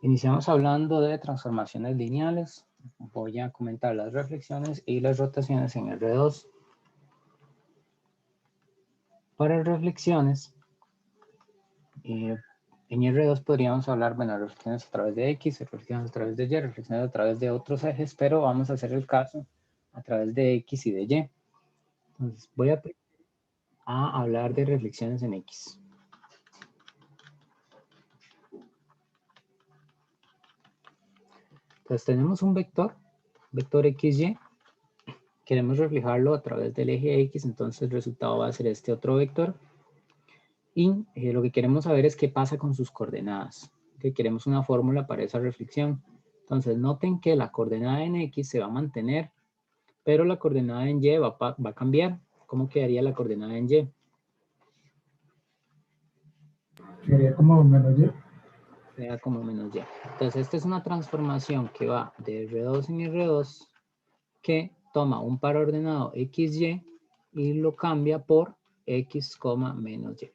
Iniciamos hablando de transformaciones lineales. Voy a comentar las reflexiones y las rotaciones en R2. Para reflexiones, en R2 podríamos hablar, bueno, reflexiones a través de X, reflexiones a través de Y, reflexiones a través de otros ejes, pero vamos a hacer el caso a través de X y de Y. Entonces, voy a hablar de reflexiones en X. Entonces, tenemos un vector XY. Queremos reflejarlo a través del eje X, entonces el resultado va a ser este otro vector. Y lo que queremos saber es qué pasa con sus coordenadas. Que queremos una fórmula para esa reflexión. Entonces noten que la coordenada en X se va a mantener, pero la coordenada en Y va a cambiar. ¿Cómo quedaría la coordenada en Y? Quedaría como menos Y. Queda como menos Y. Entonces esta es una transformación que va de R2 en R2 que toma un par ordenado XY y lo cambia por X, menos Y.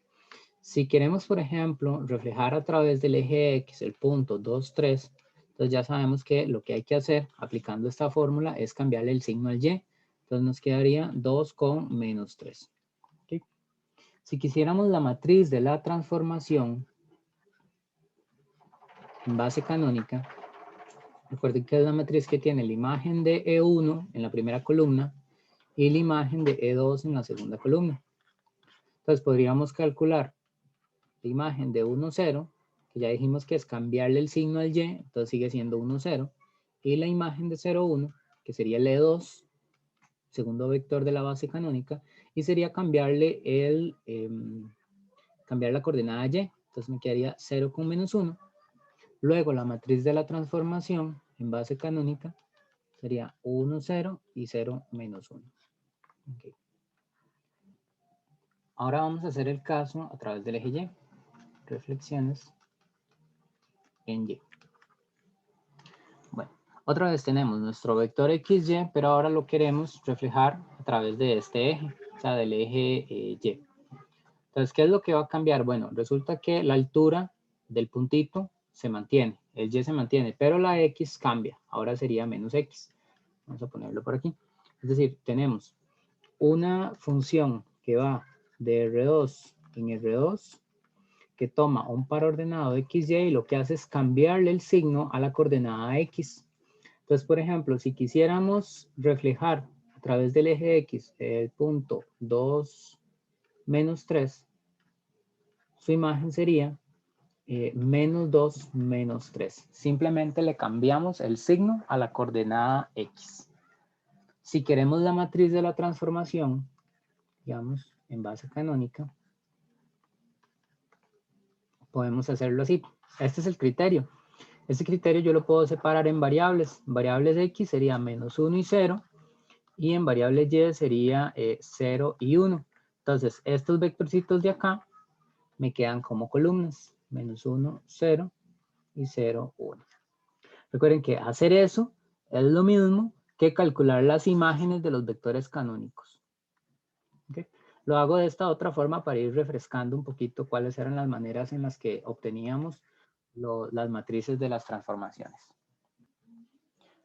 Si queremos, por ejemplo, reflejar a través del eje X el punto 2, 3, entonces ya sabemos que lo que hay que hacer aplicando esta fórmula es cambiarle el signo al Y. Entonces nos quedaría 2 con menos 3. ¿Okay? Si quisiéramos la matriz de la transformación en base canónica, recuerden que es la matriz que tiene la imagen de E1 en la primera columna y la imagen de E2 en la segunda columna. Entonces podríamos calcular la imagen de 1, 0, que ya dijimos que es cambiarle el signo al Y, entonces sigue siendo 1, 0, y la imagen de 0, 1, que sería el E2, segundo vector de la base canónica, y sería cambiarle cambiar la coordenada Y, entonces me quedaría 0 con menos 1. Luego la matriz de la transformación en base canónica sería 1, 0 y 0, menos 1. Okay. Ahora vamos a hacer el caso a través del eje Y. Reflexiones en Y. Bueno, otra vez tenemos nuestro vector XY, pero ahora lo queremos reflejar a través de este eje, o sea, del eje Y. Entonces, ¿qué es lo que va a cambiar? Bueno, resulta que la altura del puntito se mantiene, el Y se mantiene, pero la X cambia, ahora sería menos X. Vamos a ponerlo por aquí. Es decir, tenemos una función que va de R2 en R2, que toma un par ordenado XY y lo que hace es cambiarle el signo a la coordenada X. Entonces, por ejemplo, si quisiéramos reflejar a través del eje X el punto 2, menos 3, su imagen sería menos 2, menos 3. Simplemente le cambiamos el signo a la coordenada X. Si queremos la matriz de la transformación, digamos, en base canónica, podemos hacerlo así. Este es el criterio. Este criterio yo lo puedo separar en variables. Variables X sería menos 1 y 0. Y en variable Y sería 0 y 1. Entonces, estos vectorcitos de acá me quedan como columnas. Menos 1, 0 y 0, 1. Recuerden que hacer eso es lo mismo que calcular las imágenes de los vectores canónicos. ¿Okay? Lo hago de esta otra forma para ir refrescando un poquito cuáles eran las maneras en las que obteníamos las matrices de las transformaciones.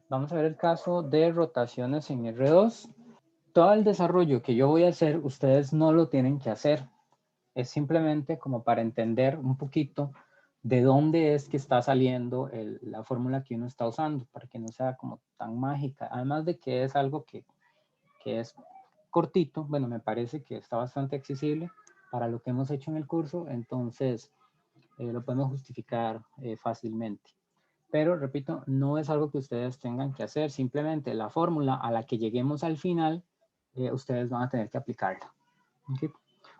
Vamos a ver el caso de rotaciones en R2. Todo el desarrollo que yo voy a hacer, ustedes no lo tienen que hacer. Es simplemente como para entender un poquito de dónde es que está saliendo la fórmula que uno está usando, para que no sea como tan mágica. Además de que es algo que es cortito, bueno, me parece que está bastante accesible para lo que hemos hecho en el curso, entonces lo podemos justificar fácilmente. Pero, repito, no es algo que ustedes tengan que hacer, simplemente la fórmula a la que lleguemos al final, ustedes van a tener que aplicarla. ¿Okay?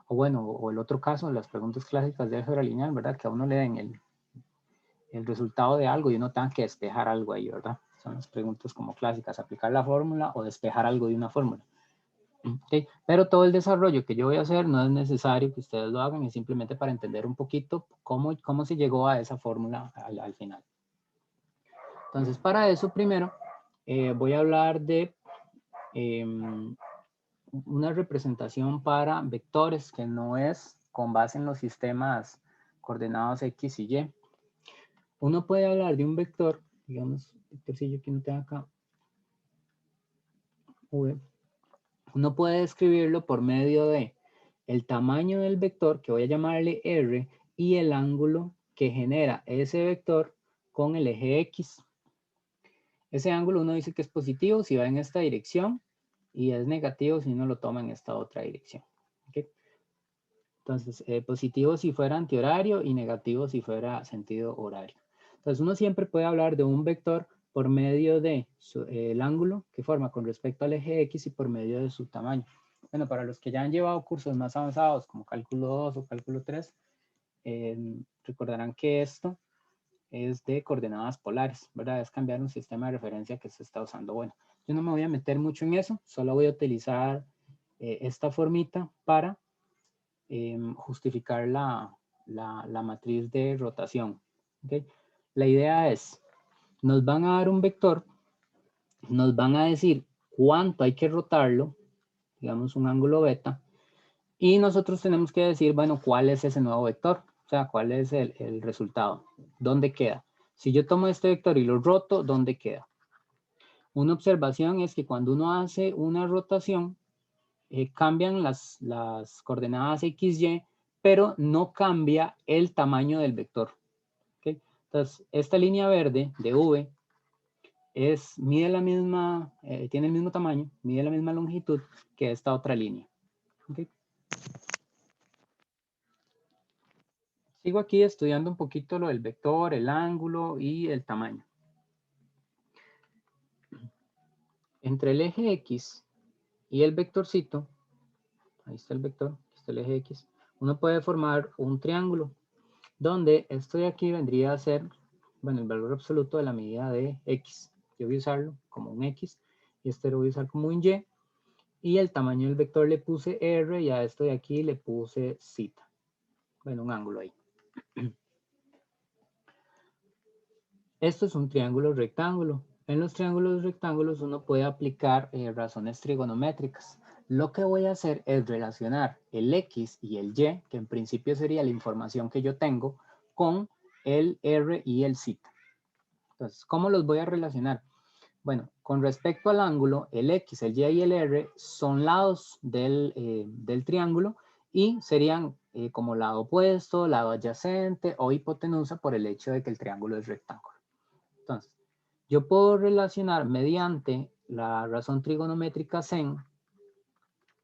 O bueno, o el otro caso, las preguntas clásicas de álgebra lineal, ¿verdad? Que a uno le den el resultado de algo y uno tenga que despejar algo ahí, ¿verdad? Son las preguntas como clásicas, aplicar la fórmula o despejar algo de una fórmula. ¿Okay? Pero todo el desarrollo que yo voy a hacer no es necesario que ustedes lo hagan, es simplemente para entender un poquito cómo se llegó a esa fórmula al final. Entonces, para eso primero voy a hablar de una representación para vectores que no es con base en los sistemas coordenados X y Y. Uno puede hablar de un vector, digamos, vectorcillo que uno tenga acá, V. Uno puede describirlo por medio de el tamaño del vector, que voy a llamarle R, y el ángulo que genera ese vector con el eje X. Ese ángulo uno dice que es positivo si va en esta dirección y es negativo si uno lo toma en esta otra dirección. ¿Okay? Entonces, positivo si fuera antihorario y negativo si fuera sentido horario. Entonces, uno siempre puede hablar de un vector por medio de el ángulo que forma con respecto al eje X y por medio de su tamaño. Bueno, para los que ya han llevado cursos más avanzados como cálculo 2 o cálculo 3, recordarán que esto es de coordenadas polares, ¿verdad? Es cambiar un sistema de referencia que se está usando. Bueno, yo no me voy a meter mucho en eso, solo voy a utilizar esta formita para justificar la matriz de rotación. ¿Okay? La idea es, nos van a dar un vector, nos van a decir cuánto hay que rotarlo, digamos un ángulo beta, y nosotros tenemos que decir, bueno, cuál es ese nuevo vector, o sea, cuál es el resultado, dónde queda. Si yo tomo este vector y lo roto, ¿dónde queda? Una observación es que cuando uno hace una rotación, cambian las coordenadas X, Y, pero no cambia el tamaño del vector. ¿Okay? Entonces, esta línea verde de V mide la misma, tiene el mismo tamaño, mide la misma longitud que esta otra línea. ¿Okay? Sigo aquí estudiando un poquito lo del vector, el ángulo y el tamaño. Entre el eje X y el vectorcito, ahí está el vector, aquí está el eje X, uno puede formar un triángulo, donde esto de aquí vendría a ser, bueno, el valor absoluto de la medida de X. Yo voy a usarlo como un X, y este lo voy a usar como un Y, y el tamaño del vector le puse R, y a esto de aquí le puse Z. Bueno, un ángulo ahí. Esto es un triángulo rectángulo. En los triángulos rectángulos uno puede aplicar razones trigonométricas. Lo que voy a hacer es relacionar el X y el Y, que en principio sería la información que yo tengo, con el R y el Z. Entonces, ¿cómo los voy a relacionar? Bueno, con respecto al ángulo, el X, el Y y el R son lados del triángulo y serían como lado opuesto, lado adyacente o hipotenusa por el hecho de que el triángulo es rectángulo. Entonces, yo puedo relacionar mediante la razón trigonométrica sen,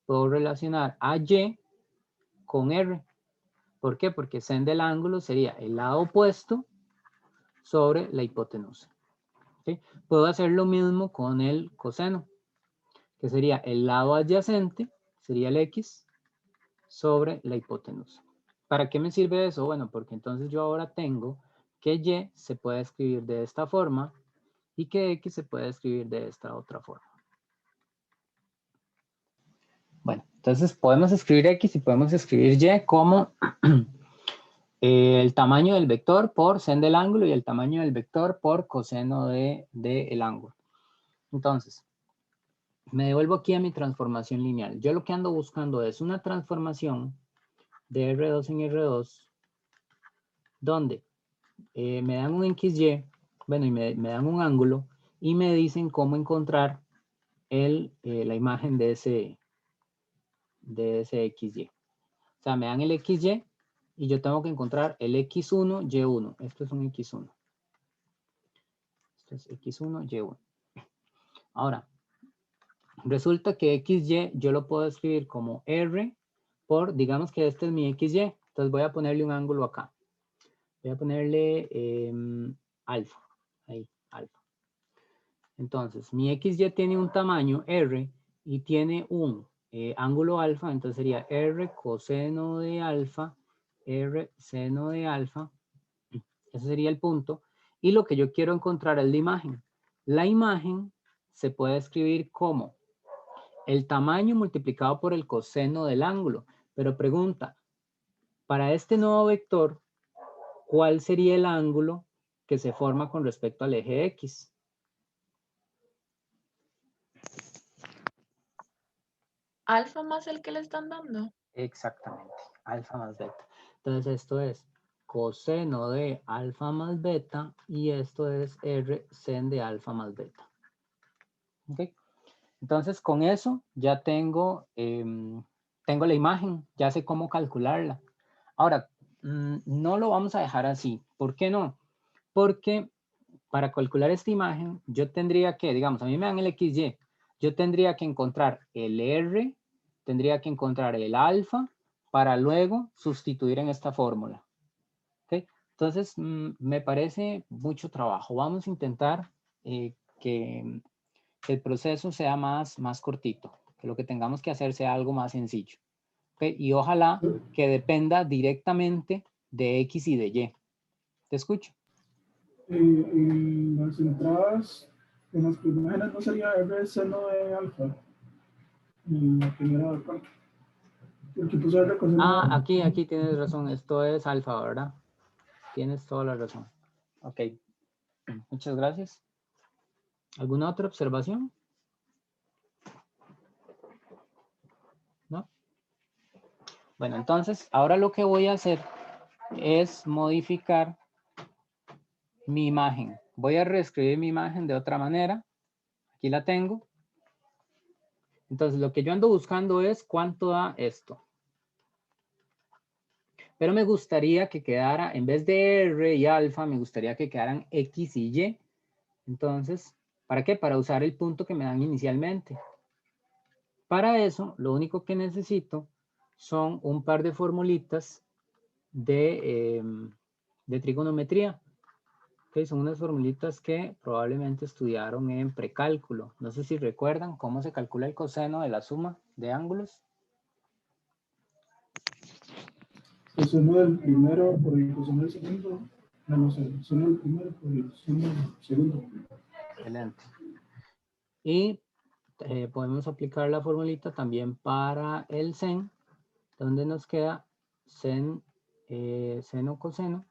puedo relacionar a Y con R. ¿Por qué? Porque sen del ángulo sería el lado opuesto sobre la hipotenusa. ¿Sí? Puedo hacer lo mismo con el coseno, que sería el lado adyacente, sería el X, sobre la hipotenusa. ¿Para qué me sirve eso? Bueno, porque entonces yo ahora tengo que Y se puede escribir de esta forma y que X se puede escribir de esta otra forma. Bueno, entonces podemos escribir X y podemos escribir Y como el tamaño del vector por sen del ángulo y el tamaño del vector por coseno del ángulo. Entonces, me devuelvo aquí a mi transformación lineal. Yo lo que ando buscando es una transformación de R2 en R2 donde me dan un XY, bueno, y me dan un ángulo y me dicen cómo encontrar la imagen de ese XY. O sea, me dan el XY y yo tengo que encontrar el X1, Y1. Esto es un X1. Esto es X1, Y1. Ahora, resulta que XY yo lo puedo escribir como R por, digamos que este es mi XY. Entonces voy a ponerle un ángulo acá. Voy a ponerle alfa. Ahí, alfa. Entonces, mi XY tiene un tamaño R y tiene un ángulo alfa. Entonces sería R coseno de alfa, R seno de alfa. Ese sería el punto. Y lo que yo quiero encontrar es la imagen. La imagen se puede escribir como el tamaño multiplicado por el coseno del ángulo. Pero pregunta, para este nuevo vector, ¿cuál sería el ángulo que se forma con respecto al eje X? Alfa más el que le están dando. Exactamente, alfa más beta. Entonces esto es coseno de alfa más beta y esto es R sen de alfa más beta. ¿Ok? Entonces con eso ya tengo, tengo la imagen, ya sé cómo calcularla. Ahora, no lo vamos a dejar así. ¿Por qué no? Porque para calcular esta imagen yo tendría que, digamos, a mí me dan el XY, yo tendría que encontrar el R, tendría que encontrar el alfa para luego sustituir en esta fórmula. ¿Ok? Entonces, me parece mucho trabajo. Vamos a intentar que el proceso sea más cortito, que lo que tengamos que hacer sea algo más sencillo. ¿Ok? Y ojalá que dependa directamente de X y de Y. ¿Te escucho? En las entradas, en las primeras no sería R seno de alfa. En la primera parte. Porque puse R coseno de alfa. Aquí tienes razón. Esto es alfa, ¿verdad? Tienes toda la razón. Ok. Muchas gracias. ¿Alguna otra observación? ¿No? Bueno, entonces, ahora lo que voy a hacer es modificar mi imagen. Voy a reescribir mi imagen de otra manera. Aquí la tengo. Entonces, lo que yo ando buscando es cuánto da esto. Pero me gustaría que quedara, en vez de R y alfa, me gustaría que quedaran X y Y. Entonces, ¿para qué? Para usar el punto que me dan inicialmente. Para eso, lo único que necesito son un par de formulitas de trigonometría. Okay, son unas formulitas que probablemente estudiaron en precálculo. No sé si recuerdan cómo se calcula el coseno de la suma de ángulos. Coseno del primero por el coseno del segundo. No sé, coseno del primero por el coseno del segundo. Excelente. Y podemos aplicar la formulita también para el sen, donde nos queda sen, seno, coseno.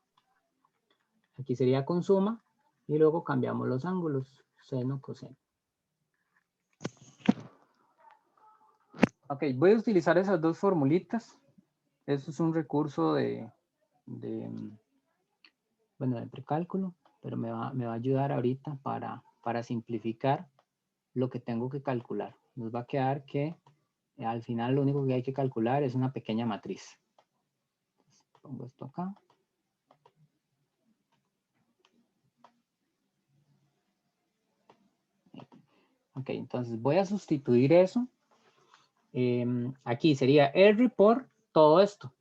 Aquí sería con suma y luego cambiamos los ángulos, seno, coseno. Ok, voy a utilizar esas dos formulitas. Eso es un recurso bueno, de precálculo, pero me va a ayudar ahorita para simplificar lo que tengo que calcular. Nos va a quedar que al final lo único que hay que calcular es una pequeña matriz. Pongo esto acá. Ok, entonces voy a sustituir eso. Aquí sería R por todo esto.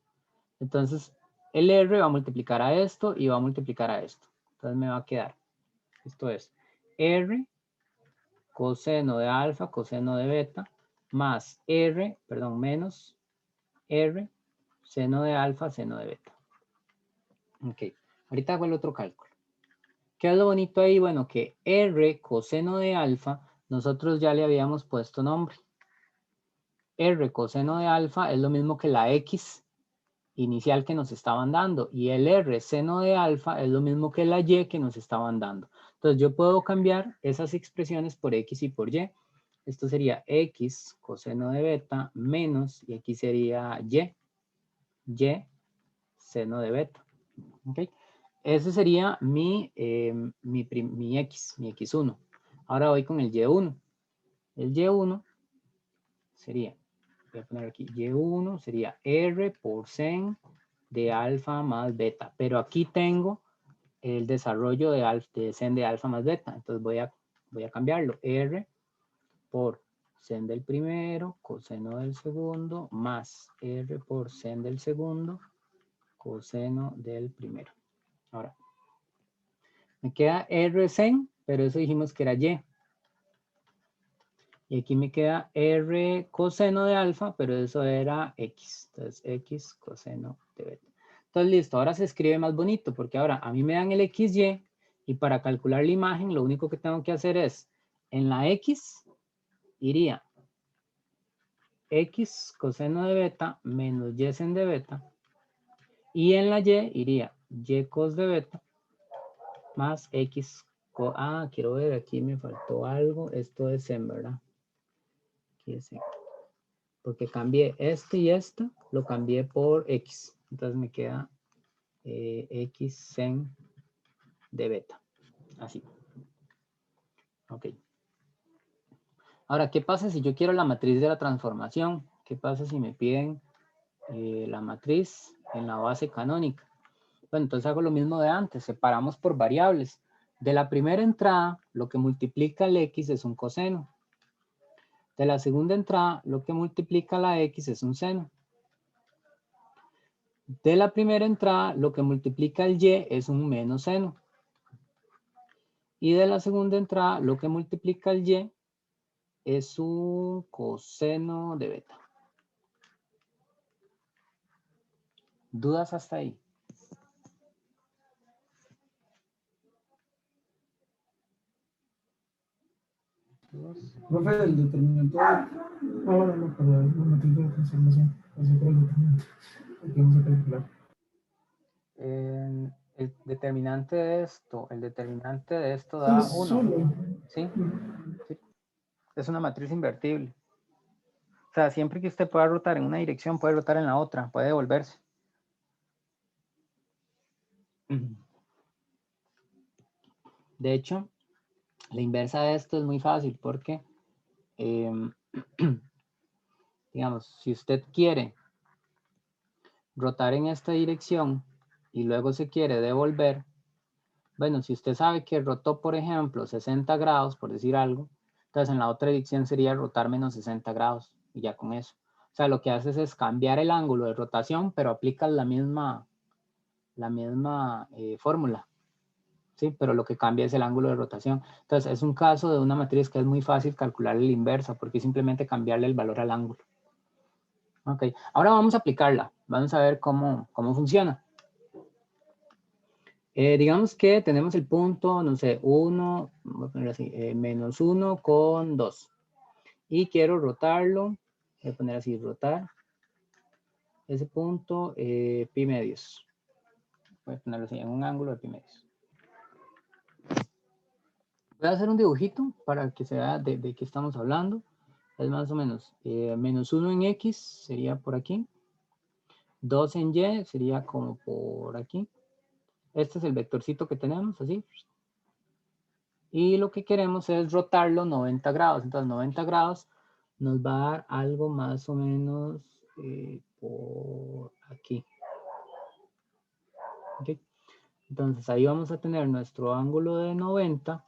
Entonces, el R va a multiplicar a esto y va a multiplicar a esto. Entonces me va a quedar, esto es R coseno de alfa, coseno de beta, más R, perdón, menos R, seno de alfa, seno de beta. Ok, ahorita hago el otro cálculo. ¿Qué es lo bonito ahí? Bueno, que R coseno de alfa, nosotros ya le habíamos puesto nombre. R coseno de alfa es lo mismo que la X inicial que nos estaban dando. Y el R seno de alfa es lo mismo que la Y que nos estaban dando. Entonces yo puedo cambiar esas expresiones por X y por Y. Esto sería X coseno de beta menos, y aquí sería Y seno de beta. ¿Okay? Ese sería mi X, mi X1. Ahora voy con el Y1. El Y1 sería, voy a poner aquí, Y1 sería R por sen de alfa más beta. Pero aquí tengo el desarrollo de sen de alfa más beta. Entonces voy a cambiarlo. R por sen del primero, coseno del segundo, más R por sen del segundo, coseno del primero. Ahora, me queda R sen, pero eso dijimos que era Y. Y aquí me queda R coseno de alfa, pero eso era X. Entonces, X coseno de beta. Entonces, listo. Ahora se escribe más bonito, porque ahora a mí me dan el XY, y para calcular la imagen, lo único que tengo que hacer es, en la X, iría X coseno de beta menos Y sen de beta. Y en la Y iría Y cos de beta más X. Quiero ver, aquí me faltó algo. Esto es sen, ¿verdad? Aquí es sen. Porque cambié este y esto, lo cambié por X. Entonces me queda X sen de beta. Así. Ok. Ahora, ¿qué pasa si yo quiero la matriz de la transformación? ¿Qué pasa si me piden la matriz en la base canónica? Bueno, entonces hago lo mismo de antes. Separamos por variables. De la primera entrada, lo que multiplica el X es un coseno. De la segunda entrada, lo que multiplica la X es un seno. De la primera entrada, lo que multiplica el Y es un menos seno. Y de la segunda entrada, lo que multiplica el Y es un coseno de beta. ¿Dudas hasta ahí? Profe, el determinante. Ahora no, para la matriz de transformación. Así por el determinante. Aquí vamos a calcular. El determinante de esto da Sí, 1. solo. ¿Sí? Sí. Es una matriz invertible. O sea, siempre que usted pueda rotar en una dirección, puede rotar en la otra, puede devolverse. De hecho, la inversa de esto es muy fácil porque, digamos, si usted quiere rotar en esta dirección y luego se quiere devolver, bueno, si usted sabe que rotó, por ejemplo, 60 grados, por decir algo, entonces en la otra dirección sería rotar menos 60 grados y ya con eso. O sea, lo que haces es cambiar el ángulo de rotación, pero aplicas la misma fórmula. ¿Sí? Pero lo que cambia es el ángulo de rotación. Entonces, es un caso de una matriz que es muy fácil calcular la inversa, porque es simplemente cambiarle el valor al ángulo. Ok, ahora vamos a aplicarla. Vamos a ver cómo funciona. Digamos que tenemos el punto, no sé, 1, voy a poner así, menos 1 con 2. Y quiero rotarlo, voy a poner así, rotar ese punto pi medios. Voy a ponerlo así, en un ángulo de pi medios. Voy a hacer un dibujito para que se vea de qué estamos hablando. Es más o menos menos 1 en X sería por aquí. 2 en Y sería como por aquí. Este es el vectorcito que tenemos, así. Y lo que queremos es rotarlo 90 grados. Entonces 90 grados nos va a dar algo más o menos por aquí. ¿Okay? Entonces ahí vamos a tener nuestro ángulo de 90.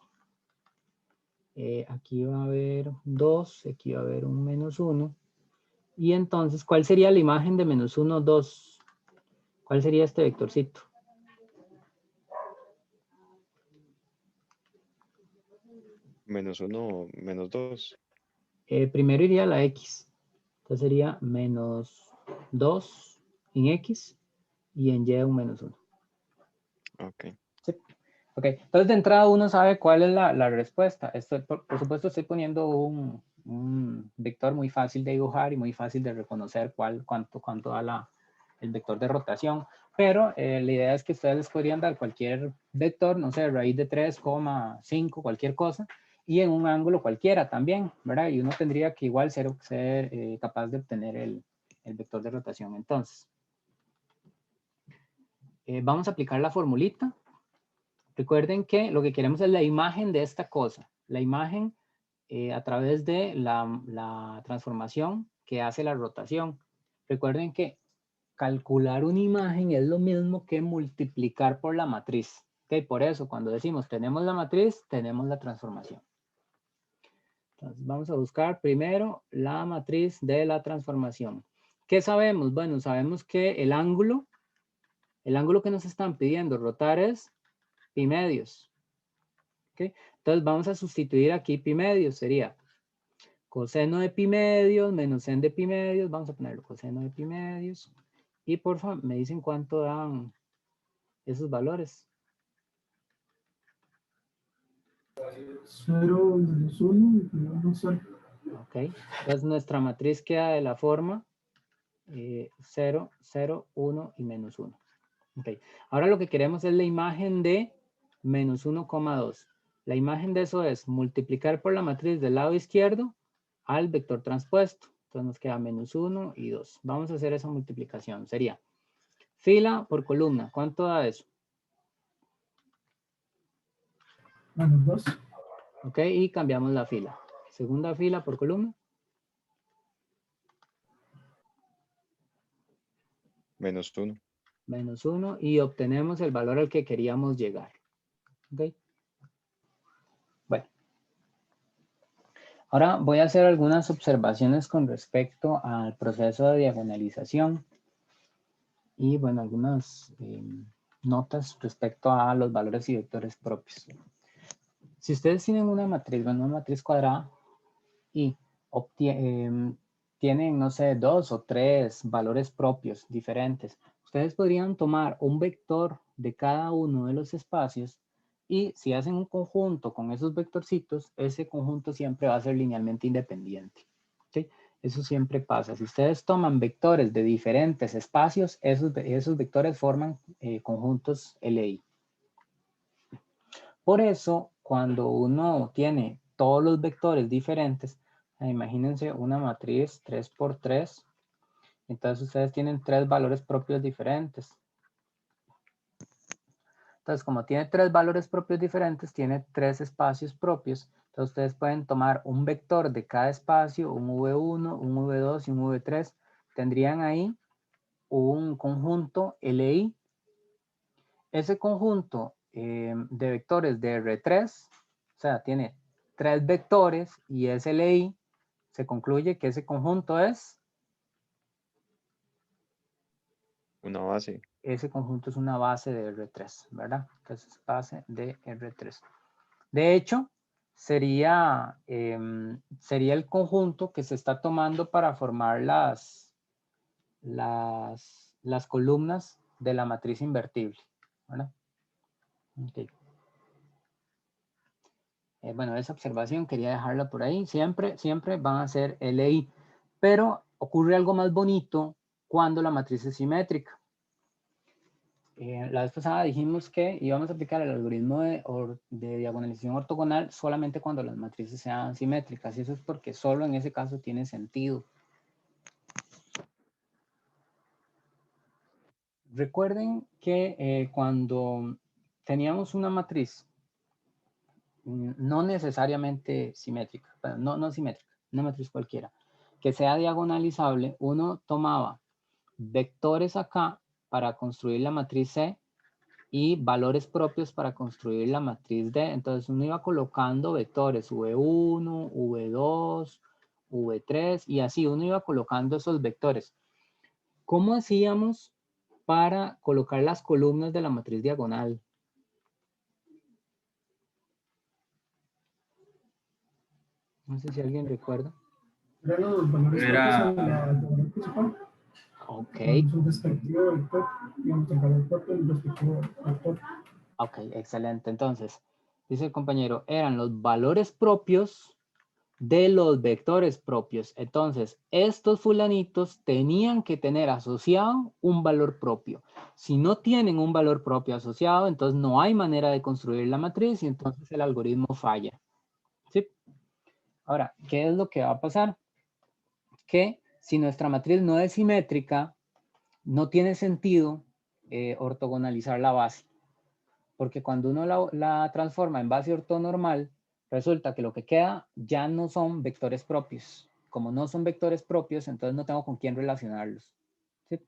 Aquí va a haber 2, aquí va a haber un menos 1. Y entonces, ¿cuál sería la imagen de menos 1, 2? ¿Cuál sería este vectorcito? Menos 1, menos 2. Primero iría la X. Entonces sería menos 2 en X y en Y un menos 1. Ok. ¿Sí? Ok, entonces de entrada uno sabe cuál es la respuesta. Por supuesto estoy poniendo un vector muy fácil de dibujar y muy fácil de reconocer cuánto da el vector de rotación, pero la idea es que ustedes les podrían dar cualquier vector, no sé, raíz de 3,5, cualquier cosa, y en un ángulo cualquiera también, ¿verdad? Y uno tendría que igual ser capaz de obtener el vector de rotación. Entonces, vamos a aplicar la formulita. Recuerden que lo que queremos es la imagen de esta cosa, la imagen a través de la transformación que hace la rotación. Recuerden que calcular una imagen es lo mismo que multiplicar por la matriz. ¿Okay? Por eso, cuando decimos tenemos la matriz, tenemos la transformación. Entonces, vamos a buscar primero la matriz de la transformación. ¿Qué sabemos? Bueno, sabemos que el ángulo que nos están pidiendo rotar es pi medios. ¿Okay? Entonces vamos a sustituir aquí pi medios, sería coseno de pi medios menos sen de pi medios, vamos a ponerlo coseno de pi medios, y por favor me dicen cuánto dan esos valores. 0, menos 1 y menos 0. Ok, entonces nuestra matriz queda de la forma 0, 0, 1 y menos 1. Ok, ahora lo que queremos es la imagen de menos 1,2. La imagen de eso es multiplicar por la matriz del lado izquierdo al vector transpuesto. Entonces nos queda menos 1 y 2. Vamos a hacer esa multiplicación. Sería Fila por columna, ¿cuánto da eso? -2. Ok, y cambiamos la fila. Segunda fila por columna. -1. -1 y obtenemos el valor al que queríamos llegar. Ok. Bueno. Ahora voy a hacer algunas observaciones con respecto al proceso de diagonalización. Y bueno, algunas notas respecto a los valores y vectores propios. Si ustedes tienen una matriz, bueno, una matriz cuadrada y tienen, no sé, 2 o 3 valores propios diferentes, ustedes podrían tomar un vector de cada uno de los espacios y si hacen un conjunto con esos vectorcitos, ese conjunto siempre va a ser linealmente independiente. ¿Sí? Eso siempre pasa. Si ustedes toman vectores de diferentes espacios, esos vectores forman conjuntos LI. Por eso, cuando uno tiene todos los vectores diferentes, imagínense una matriz 3 por 3, entonces ustedes tienen 3 valores propios diferentes. Entonces, como tiene 3 valores propios diferentes, tiene 3 espacios propios. Entonces, ustedes pueden tomar un vector de cada espacio, un V1, un V2 y un V3. Tendrían ahí un conjunto LI. Ese conjunto de vectores de R3, o sea, tiene 3 vectores y es LI, se concluye que ese conjunto es... Una base. Ese conjunto es una base de R3, ¿verdad? Entonces, base de R3. De hecho, sería el conjunto que se está tomando para formar las columnas de la matriz invertible, ¿verdad? Okay. Bueno, esa observación quería dejarla por ahí. Siempre van a ser LI, pero ocurre algo más bonito cuando la matriz es simétrica. La vez pasada dijimos que íbamos a aplicar el algoritmo de diagonalización ortogonal solamente cuando las matrices sean simétricas, y eso es porque solo en ese caso tiene sentido. Recuerden que cuando teníamos una matriz no necesariamente simétrica, no simétrica, una matriz cualquiera, que sea diagonalizable, uno tomaba vectores acá para construir la matriz C y valores propios para construir la matriz D. Entonces uno iba colocando vectores V1, V2, V3 y así uno iba colocando esos vectores. ¿Cómo hacíamos para colocar las columnas de la matriz diagonal? No sé si alguien recuerda. Eran los valores propios en la diagonal principal. Ok. Con su respectivo vector, digamos, el valor propio del respectivo vector. Ok, excelente. Entonces, dice el compañero, eran los valores propios de los vectores propios. Entonces, estos fulanitos tenían que tener asociado un valor propio. Si no tienen un valor propio asociado, entonces no hay manera de construir la matriz y entonces el algoritmo falla. ¿Sí? Ahora, ¿qué es lo que va a pasar? Que si nuestra matriz no es simétrica, no tiene sentido ortogonalizar la base. Porque cuando uno la transforma en base ortonormal, resulta que lo que queda ya no son vectores propios. Como no son vectores propios, entonces no tengo con quién relacionarlos. ¿Sí?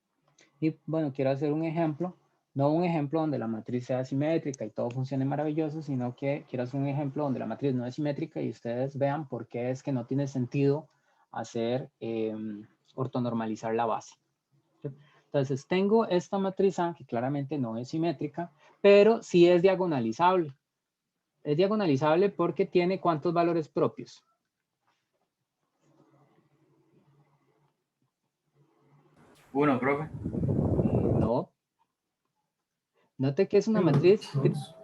Y bueno, quiero hacer un ejemplo. No un ejemplo donde la matriz sea simétrica y todo funcione maravilloso, sino que quiero hacer un ejemplo donde la matriz no es simétrica y ustedes vean por qué es que no tiene sentido hacer ortonormalizar la base. ¿Sí? Entonces tengo esta matriz A que claramente no es simétrica, pero sí es diagonalizable. Es diagonalizable porque tiene ¿cuántos valores propios? Uno, profe. No. Note que es una matriz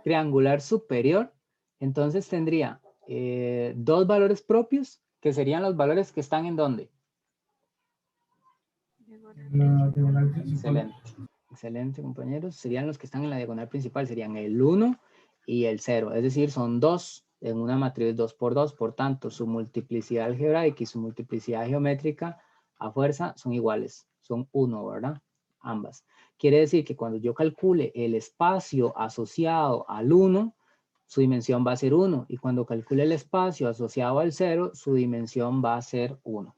triangular superior. Entonces tendría 2 valores propios, que serían los valores que están ¿en dónde? La diagonal principal. Excelente. Excelente, compañeros. Serían los que están en la diagonal principal. Serían el 1 y el 0. Es decir, son 2 en una matriz 2 por 2. Por tanto, su multiplicidad algebraica y su multiplicidad geométrica a fuerza son iguales. Son 1, ¿verdad? ambas. Quiere decir que cuando yo calcule el espacio asociado al 1, su dimensión va a ser 1. Y cuando calcule el espacio asociado al 0, su dimensión va a ser 1.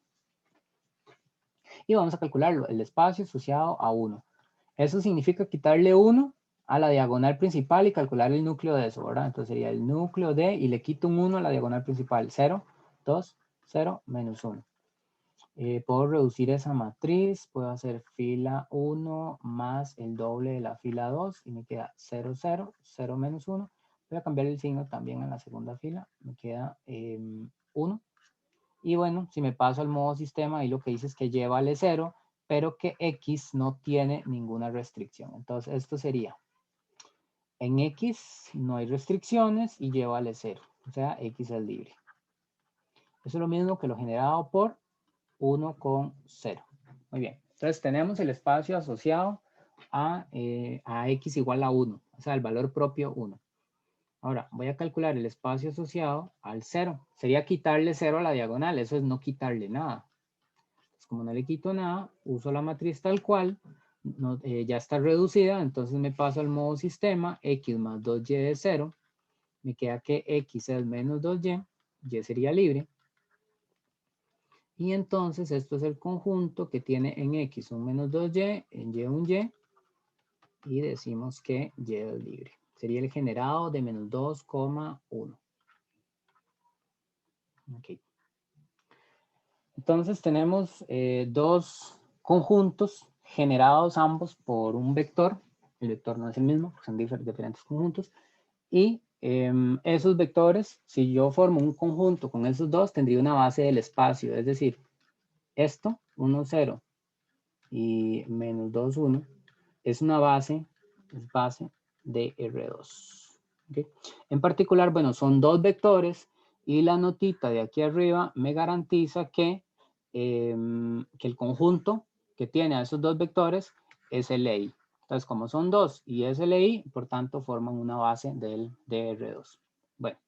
Y vamos a calcularlo, el espacio asociado a 1. Eso significa quitarle 1 a la diagonal principal y calcular el núcleo de eso, ¿verdad? Entonces sería el núcleo de, y le quito un 1 a la diagonal principal. 0, 2, 0, menos 1. Puedo reducir esa matriz, puedo hacer fila 1 más el doble de la fila 2 y me queda 0, 0, 0 menos 1. Voy a cambiar el signo también en la segunda fila, me queda 1. Y bueno, si me paso al modo sistema, ahí lo que dice es que y vale 0, pero que x no tiene ninguna restricción. Entonces esto sería, en x no hay restricciones y y vale 0. O sea, x es libre. Eso es lo mismo que lo generado por 1 con 0. Muy bien. Entonces tenemos el espacio asociado a x igual a 1. O sea, el valor propio 1. Ahora, voy a calcular el espacio asociado al 0. Sería quitarle 0 a la diagonal. Eso es no quitarle nada. Entonces, como no le quito nada, uso la matriz tal cual. No, ya está reducida. Entonces me paso al modo sistema. X más 2y de 0. Me queda que x es menos 2y. Y sería libre. Y entonces esto es el conjunto que tiene en X un menos 2y, en Y un Y. Y decimos que Y es libre. Sería el generado de menos 2,1. Ok. Entonces tenemos dos conjuntos generados ambos por un vector. El vector no es el mismo, son diferentes conjuntos. Y esos vectores, si yo formo un conjunto con esos dos, tendría una base del espacio. Es decir, esto, 1, 0 y menos 2, 1, es una base, de R2. ¿Okay? En particular, bueno, son dos vectores y la notita de aquí arriba me garantiza que el conjunto que tiene a esos dos vectores es LI. Entonces, como son dos y es LI, por tanto, forman una base de R2. Bueno.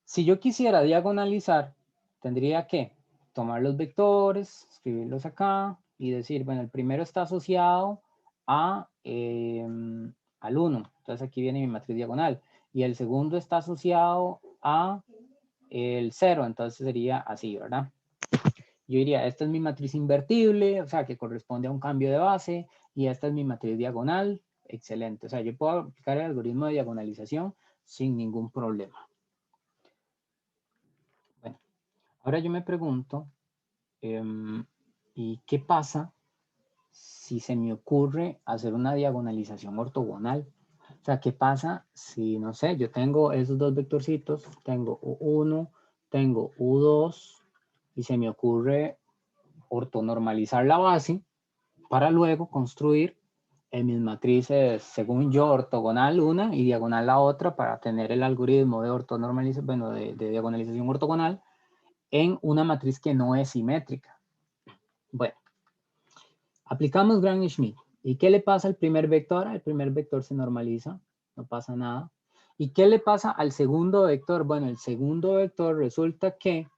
Si yo quisiera diagonalizar, tendría que tomar los vectores, escribirlos acá y decir, bueno, el primero está asociado a, al 1. Entonces aquí viene mi matriz diagonal. Y el segundo está asociado a el 0. Entonces sería así, ¿verdad? Yo diría, esta es mi matriz invertible, o sea, que corresponde a un cambio de base. Y esta es mi matriz diagonal. Excelente. O sea, yo puedo aplicar el algoritmo de diagonalización sin ningún problema. Ahora yo me pregunto, ¿y qué pasa si se me ocurre hacer una diagonalización ortogonal? O sea, ¿qué pasa si, no sé, yo tengo esos dos vectorcitos, tengo U1, tengo U2, y se me ocurre ortonormalizar la base para luego construir en mis matrices, según yo, ortogonal una y diagonal la otra para tener el algoritmo de ortonormalización, bueno, de diagonalización ortogonal en una matriz que no es simétrica. Bueno, aplicamos Gram-Schmidt. ¿Y qué le pasa al primer vector? El primer vector se normaliza, no pasa nada. ¿Y qué le pasa al segundo vector? Bueno, el segundo vector resulta que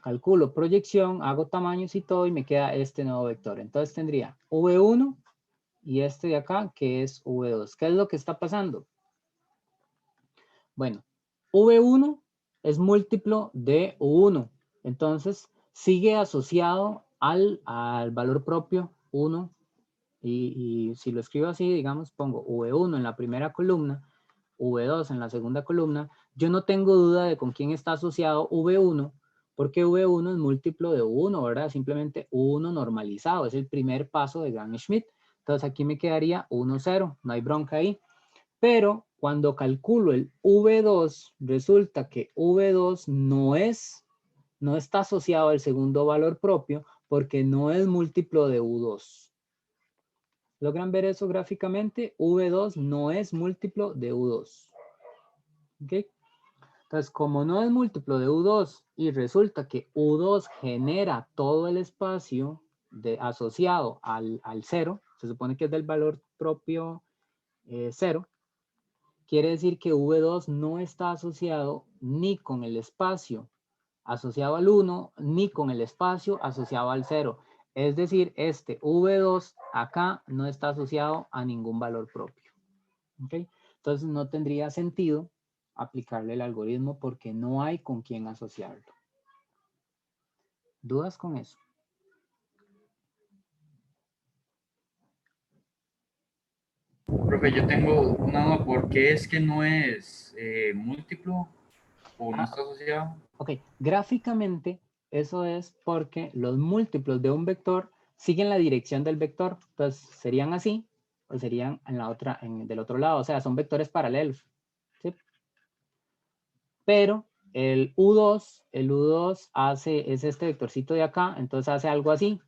calculo proyección, hago tamaños y todo y me queda este nuevo vector. Entonces tendría V1 y este de acá que es V2. ¿Qué es lo que está pasando? Bueno, V1 es múltiplo de U1. Entonces, sigue asociado al valor propio 1. Y si lo escribo así, digamos, pongo V1 en la primera columna, V2 en la segunda columna. Yo no tengo duda de con quién está asociado V1, porque V1 es múltiplo de U1, ¿verdad? Simplemente U1 normalizado. Es el primer paso de Gram-Schmidt. Entonces, aquí me quedaría 1, 0. No hay bronca ahí. Pero cuando calculo el V2, resulta que V2 no está asociado al segundo valor propio porque no es múltiplo de U2. ¿Logran ver eso gráficamente? V2 no es múltiplo de U2. ¿Ok? Entonces, como no es múltiplo de U2 y resulta que U2 genera todo el espacio asociado al 0, se supone que es del valor propio 0, quiere decir que V2 no está asociado ni con el espacio asociado al 1, ni con el espacio asociado al 0. Es decir, este V2 acá no está asociado a ningún valor propio. ¿Ok? Entonces no tendría sentido aplicarle el algoritmo porque no hay con quién asociarlo. ¿Dudas con eso? Profe, yo tengo una duda. ¿Por qué es que no es múltiplo o no está asociado? Ok, gráficamente eso es porque los múltiplos de un vector siguen la dirección del vector. Entonces serían así o serían en la otra, del otro lado. O sea, son vectores paralelos. ¿Sí? Pero el U2 es este vectorcito de acá, entonces hace algo así.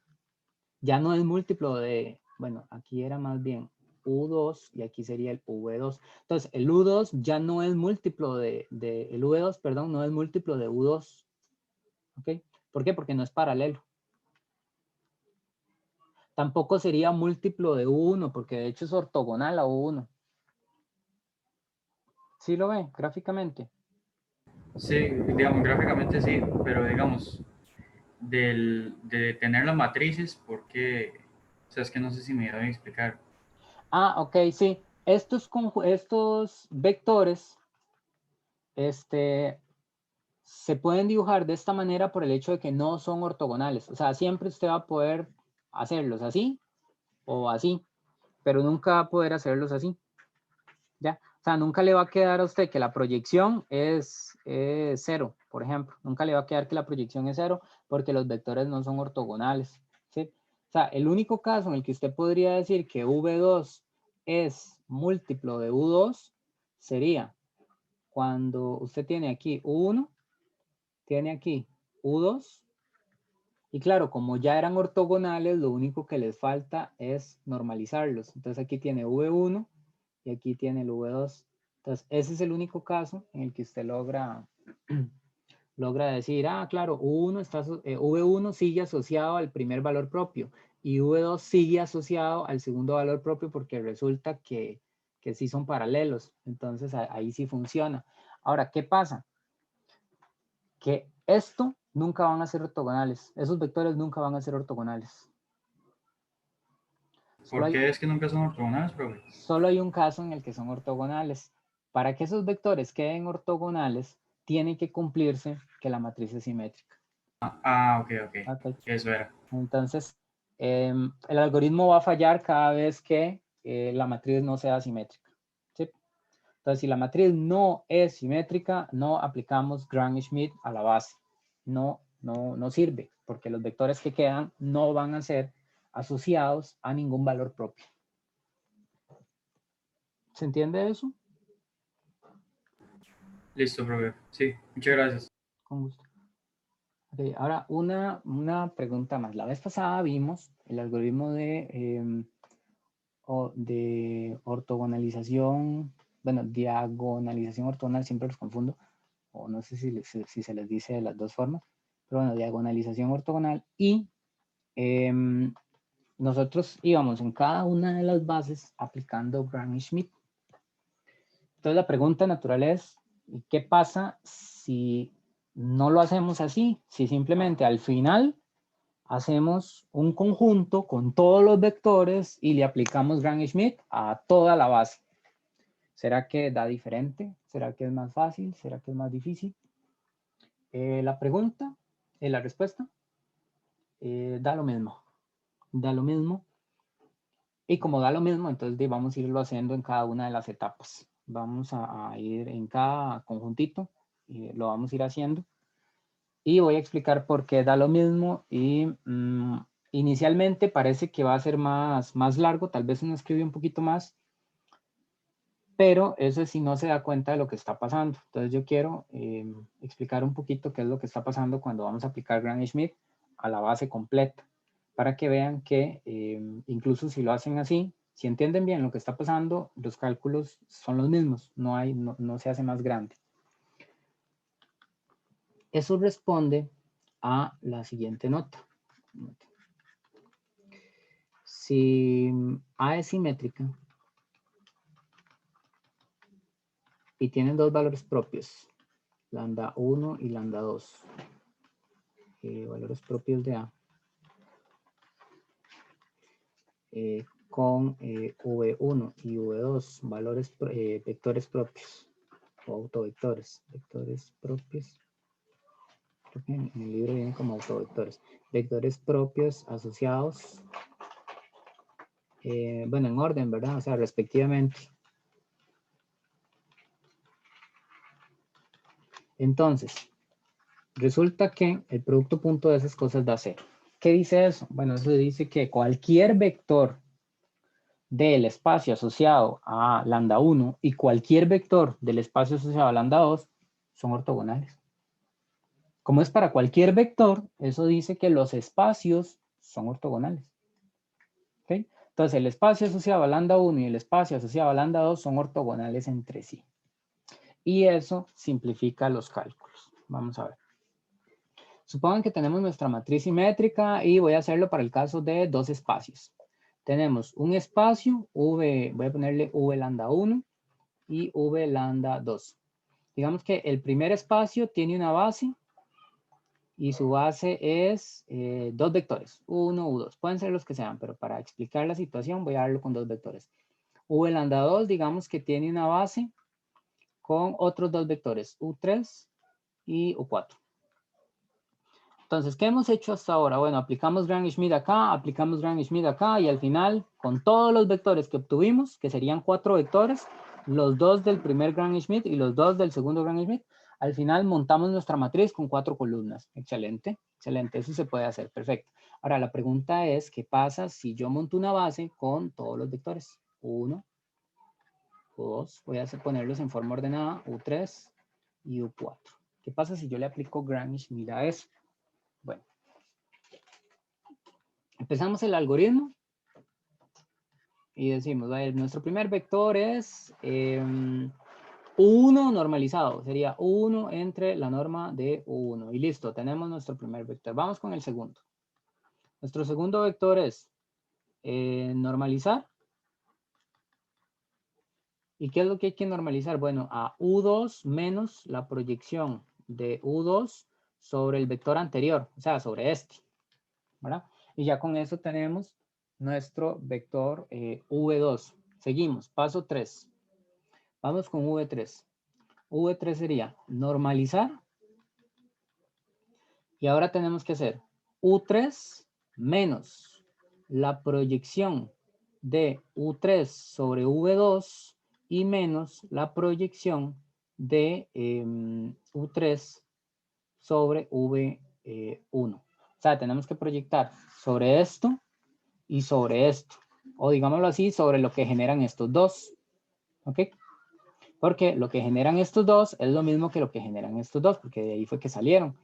Ya no es múltiplo de, bueno, aquí era más bien U2 y aquí sería el V2. Entonces, el U2 ya no es múltiplo el V2, perdón, no es múltiplo de U2. ¿Ok? ¿Por qué? Porque no es paralelo. Tampoco sería múltiplo de U1, porque de hecho es ortogonal a U1. ¿Sí lo ve gráficamente? Sí, digamos, gráficamente sí, pero digamos, de tener las matrices, ¿por qué? O sea, es que no sé si me deben explicar. Ah, ok, sí. Estos vectores, se pueden dibujar de esta manera por el hecho de que no son ortogonales. O sea, siempre usted va a poder hacerlos así o así, pero nunca va a poder hacerlos así. ¿Ya? O sea, nunca le va a quedar a usted que la proyección es 0, por ejemplo. Nunca le va a quedar que la proyección es 0 porque los vectores no son ortogonales. ¿Sí? O sea, el único caso en el que usted podría decir que V2 es múltiplo de U2 sería cuando usted tiene aquí U1, tiene aquí U2, y claro, como ya eran ortogonales, lo único que les falta es normalizarlos. Entonces aquí tiene V1 y aquí tiene el V2. Entonces ese es el único caso en el que usted logra decir, ah, claro, V1 sigue asociado al primer valor propio y V2 sigue asociado al segundo valor propio porque resulta que sí son paralelos. Entonces ahí sí funciona. Ahora, ¿qué pasa? Que esto nunca van a ser ortogonales. Esos vectores nunca van a ser ortogonales. ¿Por qué es que nunca son ortogonales, profe? Solo hay un caso en el que son ortogonales. Para que esos vectores queden ortogonales, tiene que cumplirse que la matriz es simétrica. Ok. Okay. Eso era. Entonces, el algoritmo va a fallar cada vez que la matriz no sea simétrica. ¿Sí? Entonces, si la matriz no es simétrica, no aplicamos Gram-Schmidt a la base. No sirve, porque los vectores que quedan no van a ser asociados a ningún valor propio. ¿Se entiende eso? Listo, profe. Sí, muchas gracias. Con gusto. Okay, ahora, una pregunta más. La vez pasada vimos el algoritmo de ortogonalización, bueno, diagonalización ortogonal, siempre los confundo, o no sé si se les dice de las dos formas, pero bueno, diagonalización ortogonal, y nosotros íbamos en cada una de las bases aplicando Gram-Schmidt. Entonces la pregunta natural es, ¿qué pasa si no lo hacemos así? Si simplemente al final hacemos un conjunto con todos los vectores y le aplicamos Gram-Schmidt a toda la base. ¿Será que da diferente? ¿Será que es más fácil? ¿Será que es más difícil? La respuesta, da lo mismo. Da lo mismo. Y como da lo mismo, entonces vamos a irlo haciendo en cada una de las etapas. Vamos a ir en cada conjuntito y lo vamos a ir haciendo. Y voy a explicar por qué da lo mismo. Y inicialmente parece que va a ser más largo, tal vez uno escribe un poquito más, pero eso es si no se da cuenta de lo que está pasando. Entonces yo quiero explicar un poquito qué es lo que está pasando cuando vamos a aplicar Gram-Schmidt a la base completa, para que vean que incluso si lo hacen así, si entienden bien lo que está pasando, los cálculos son los mismos, no se hace más grande. Eso responde a la siguiente nota. Si A es simétrica y tienen dos valores propios, lambda 1 y lambda 2, valores propios de A, con V1 y V2, valores, vectores propios o autovectores, vectores propios. Creo que en el libro vienen como autovectores. Vectores propios asociados, bueno, en orden, ¿verdad? O sea, respectivamente. Entonces, resulta que el producto punto de esas cosas da 0. ¿Qué dice eso? Bueno, eso dice que cualquier vector del espacio asociado a lambda 1 y cualquier vector del espacio asociado a lambda 2 son ortogonales. Como es para cualquier vector, eso dice que los espacios son ortogonales. ¿Okay? Entonces, el espacio asociado a lambda 1 y el espacio asociado a lambda 2 son ortogonales entre sí. Y eso simplifica los cálculos. Vamos a ver. Supongan que tenemos nuestra matriz simétrica y voy a hacerlo para el caso de dos espacios. Tenemos un espacio, V, voy a ponerle V lambda 1 y V lambda 2. Digamos que el primer espacio tiene una base y su base es dos vectores, 1 u 2. Pueden ser los que sean, pero para explicar la situación voy a darlo con dos vectores. V lambda 2, digamos que tiene una base con otros dos vectores, U3 y U4. Entonces, ¿qué hemos hecho hasta ahora? Bueno, aplicamos Gram-Schmidt acá, aplicamos Gram-Schmidt acá y al final, con todos los vectores que obtuvimos, que serían 4 vectores, los dos del primer Gram-Schmidt y los dos del segundo Gram-Schmidt, al final montamos nuestra matriz con 4 columnas. Excelente, excelente, eso se puede hacer, perfecto. Ahora, la pregunta es, ¿qué pasa si yo monto una base con todos los vectores? 1, U2, voy a ponerlos en forma ordenada, U3 y U4. ¿Qué pasa si yo le aplico Gram-Schmidt a eso? Bueno, empezamos el algoritmo y decimos, nuestro primer vector es 1 normalizado, sería 1 entre la norma de 1 y listo, tenemos nuestro primer vector. Vamos con el segundo. Nuestro segundo vector es normalizar. ¿Y qué es lo que hay que normalizar? Bueno, a U2 menos la proyección de U2 sobre el vector anterior, o sea, sobre este, ¿verdad? Y ya con eso tenemos nuestro vector V2. Seguimos, paso 3. Vamos con V3. V3 sería normalizar. Y ahora tenemos que hacer U3 menos la proyección de U3 sobre V2 y menos la proyección de U3 sobre V1. O sea, tenemos que proyectar sobre esto y sobre esto. O digámoslo así, sobre lo que generan estos dos. ¿Ok? Porque lo que generan estos dos es lo mismo que lo que generan estos dos, porque de ahí fue que salieron.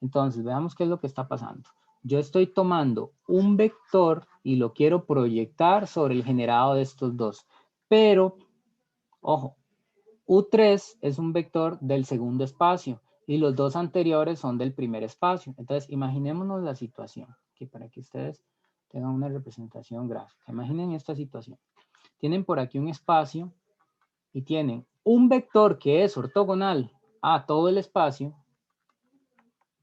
Entonces, veamos qué es lo que está pasando. Yo estoy tomando un vector y lo quiero proyectar sobre el generado de estos dos. Pero, ojo, U3 es un vector del segundo espacio y los dos anteriores son del primer espacio. Entonces, imaginémonos la situación, que para que ustedes tengan una representación gráfica. Imaginen esta situación. Tienen por aquí un espacio y tienen un vector que es ortogonal a todo el espacio.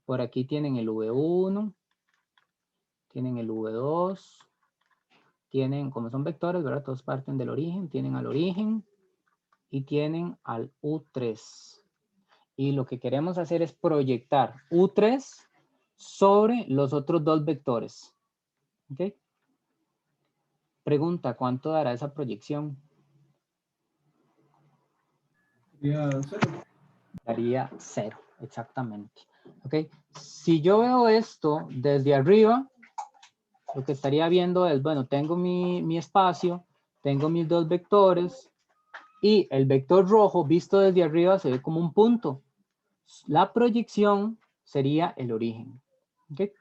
Por aquí tienen el V1, tienen el V2, tienen, como son vectores, ¿verdad? Todos parten del origen, tienen al origen y tienen al U3. Y lo que queremos hacer es proyectar U3 sobre los otros dos vectores. ¿Ok? Pregunta, ¿cuánto dará esa proyección? Sería 0. Daría 0, exactamente. ¿Ok? Si yo veo esto desde arriba, lo que estaría viendo es, bueno, tengo mi espacio, tengo mis dos vectores y el vector rojo visto desde arriba se ve como un punto. La proyección sería el origen. ¿Okay?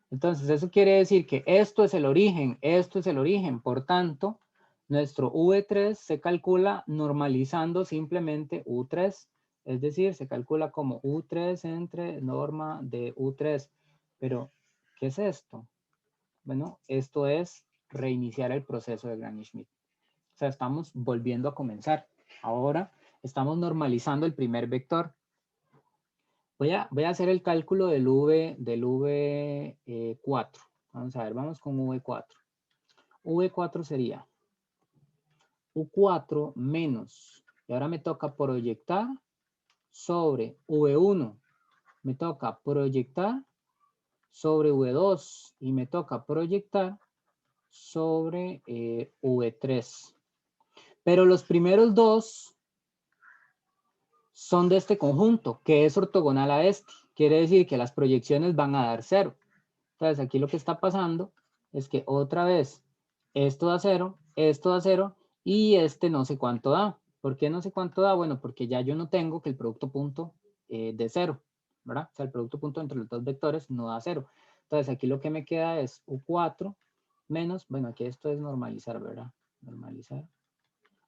Entonces, eso quiere decir que esto es el origen, esto es el origen. Por tanto, nuestro V3 se calcula normalizando simplemente U3. Es decir, se calcula como U3 entre norma de U3. Pero, ¿qué es esto? Bueno, esto es reiniciar el proceso de Gram-Schmidt. O sea, estamos volviendo a comenzar. Ahora estamos normalizando el primer vector. Voy a hacer el cálculo del V4. Vamos a ver, vamos con V4. V4 sería U4 menos, y ahora me toca proyectar sobre V1, me toca proyectar sobre V2 y me toca proyectar sobre V3. Pero los primeros dos son de este conjunto, que es ortogonal a este. Quiere decir que las proyecciones van a dar 0. Entonces aquí lo que está pasando es que otra vez esto da 0, esto da 0 y este no sé cuánto da. ¿Por qué no sé cuánto da? Bueno, porque ya yo no tengo que el producto punto de 0, ¿verdad? O sea, el producto punto entre los dos vectores no da 0. Entonces aquí lo que me queda es U4 menos, bueno, aquí esto es normalizar, ¿verdad? Normalizar.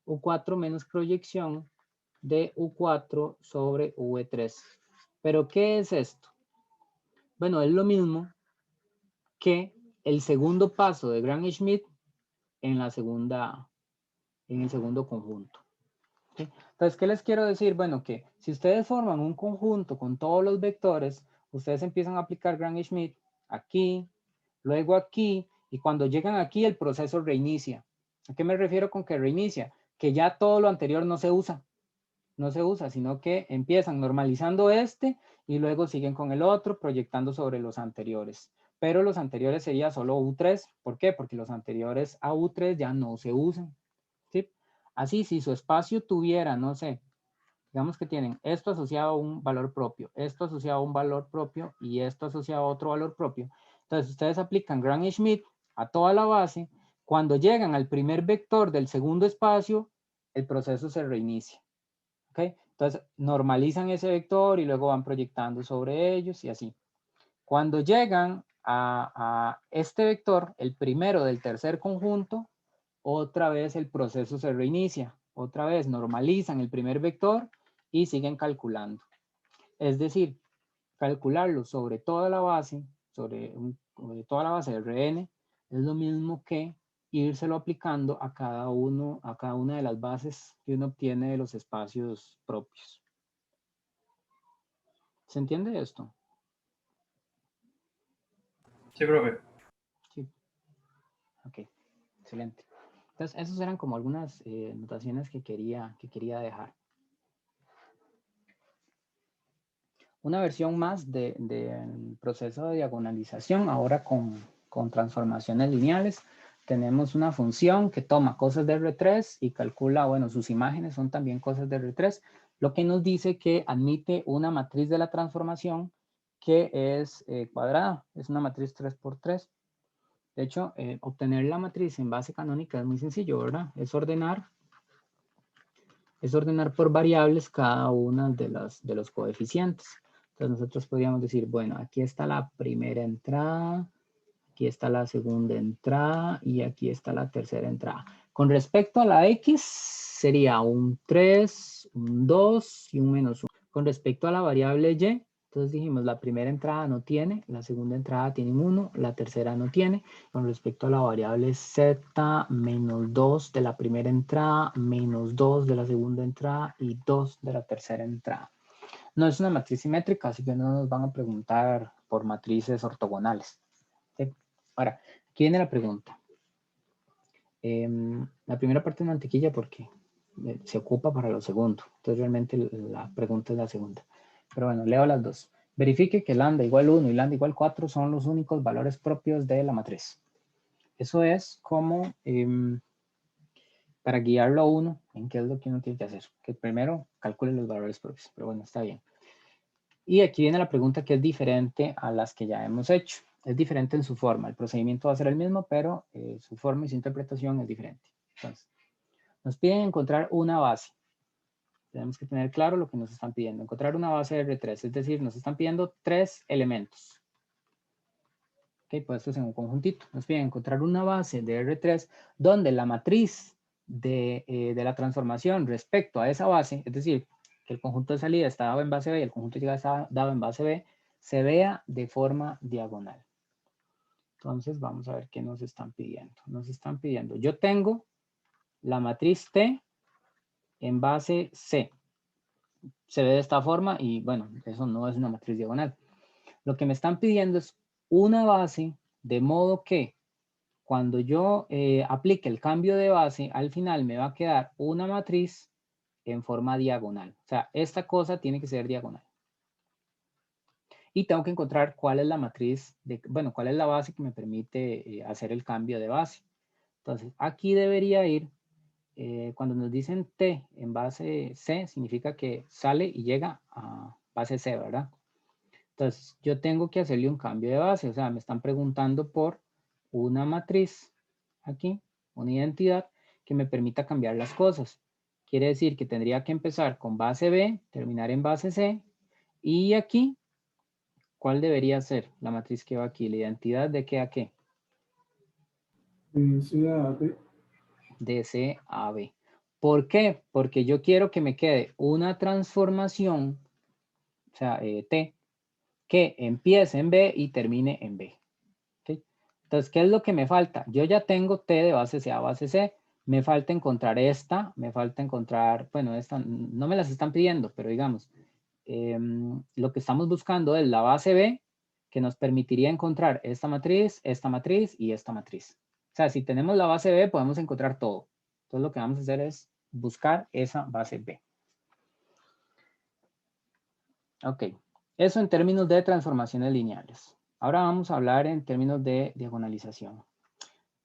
U4 menos proyección de U4 sobre V3. ¿Pero qué es esto? Bueno, es lo mismo que el segundo paso de Gram-Schmidt en el segundo conjunto. ¿Sí? Entonces, ¿qué les quiero decir? Bueno, que si ustedes forman un conjunto con todos los vectores, ustedes empiezan a aplicar Gram-Schmidt aquí, luego aquí, y cuando llegan aquí el proceso reinicia. ¿A qué me refiero con que reinicia? Que ya todo lo anterior no se usa. No se usa, sino que empiezan normalizando este y luego siguen con el otro, proyectando sobre los anteriores. Pero los anteriores sería solo U3. ¿Por qué? Porque los anteriores a U3 ya no se usan. ¿Sí? Así, si su espacio tuviera, no sé, digamos que tienen esto asociado a un valor propio, esto asociado a un valor propio y esto asociado a otro valor propio. Entonces, ustedes aplican Gram-Schmidt a toda la base. Cuando llegan al primer vector del segundo espacio, el proceso se reinicia. ¿Okay? Entonces, normalizan ese vector y luego van proyectando sobre ellos y así. Cuando llegan a este vector, el primero del tercer conjunto, otra vez el proceso se reinicia. Otra vez normalizan el primer vector y siguen calculando. Es decir, calcularlo sobre toda la base, sobre toda la base de Rn, es lo mismo que írselo aplicando a cada una de las bases que uno obtiene de los espacios propios. ¿Se entiende esto? Sí, profe. Sí. Ok, excelente. Entonces, esas eran como algunas notaciones que quería dejar. Una versión más del proceso de diagonalización, ahora con transformaciones lineales. Tenemos una función que toma cosas de R3 y calcula, bueno, sus imágenes son también cosas de R3, lo que nos dice que admite una matriz de la transformación que es cuadrada, es una matriz 3×3. De hecho, obtener la matriz en base canónica es muy sencillo, ¿verdad? Es ordenar por variables cada una de los coeficientes. Entonces nosotros podríamos decir, bueno, aquí está la primera entrada, aquí está la segunda entrada y aquí está la tercera entrada. Con respecto a la X, sería un 3, un 2 y un -1. Con respecto a la variable Y, entonces dijimos, la primera entrada no tiene, la segunda entrada tiene un 1, la tercera no tiene. Con respecto a la variable Z, -2 de la primera entrada, -2 de la segunda entrada y 2 de la tercera entrada. No es una matriz simétrica, así que no nos van a preguntar por matrices ortogonales. ¿Sí? Ahora, aquí viene la pregunta. La primera parte de mantequilla porque se ocupa para lo segundo. Entonces realmente la pregunta es la segunda. Pero bueno, leo las dos. Verifique que lambda igual 1 y lambda igual 4 son los únicos valores propios de la matriz. Eso es como para guiarlo a uno en qué es lo que uno tiene que hacer. Que primero calcule los valores propios. Pero bueno, está bien. Y aquí viene la pregunta que es diferente a las que ya hemos hecho. Es diferente en su forma. El procedimiento va a ser el mismo, pero su forma y su interpretación es diferente. Entonces, nos piden encontrar una base. Tenemos que tener claro lo que nos están pidiendo. Encontrar una base de R3, es decir, nos están pidiendo 3 elementos. Ok, pues esto es en un conjuntito. Nos piden encontrar una base de R3 donde la matriz de la transformación respecto a esa base, es decir, que el conjunto de salida está dado en base B y el conjunto de llegada está dado en base B, se vea de forma diagonal. Entonces vamos a ver qué nos están pidiendo. Nos están pidiendo, yo tengo la matriz T en base C. Se ve de esta forma y bueno, eso no es una matriz diagonal. Lo que me están pidiendo es una base de modo que cuando yo aplique el cambio de base, al final me va a quedar una matriz en forma diagonal. O sea, esta cosa tiene que ser diagonal. Y tengo que encontrar cuál es la matriz, bueno, cuál es la base que me permite hacer el cambio de base. Entonces, aquí debería ir, cuando nos dicen T en base C, significa que sale y llega a base C, ¿verdad? Entonces, yo tengo que hacerle un cambio de base. O sea, me están preguntando por una matriz aquí, una identidad que me permita cambiar las cosas. Quiere decir que tendría que empezar con base B, terminar en base C, y aquí, ¿cuál debería ser la matriz que va aquí? ¿La identidad de qué a qué? De C a B. De C a B. ¿Por qué? Porque yo quiero que me quede una transformación, o sea, T, que empiece en B y termine en B. ¿Okay? Entonces, ¿qué es lo que me falta? Yo ya tengo T de base C a base C. Me falta encontrar esta, me falta encontrar, bueno, esta no me las están pidiendo, pero digamos, lo que estamos buscando es la base B, que nos permitiría encontrar esta matriz y esta matriz. O sea, si tenemos la base B, podemos encontrar todo. Entonces, lo que vamos a hacer es buscar esa base B. Ok, eso en términos de transformaciones lineales. Ahora vamos a hablar en términos de diagonalización.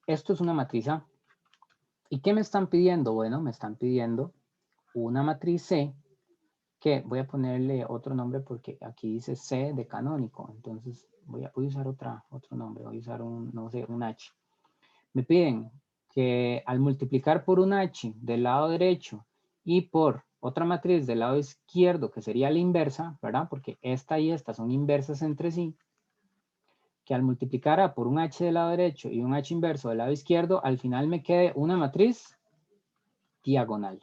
Esto es una matriz A. ¿Y qué me están pidiendo? Bueno, me están pidiendo una matriz C, que voy a ponerle otro nombre porque aquí dice C de canónico. Entonces voy a usar otro nombre, voy a usar no sé, un H. Me piden que al multiplicar por un H del lado derecho y por otra matriz del lado izquierdo, que sería la inversa, ¿verdad? Porque esta y esta son inversas entre sí, que al multiplicar A por un H del lado derecho y un H inverso del lado izquierdo, al final me quede una matriz diagonal.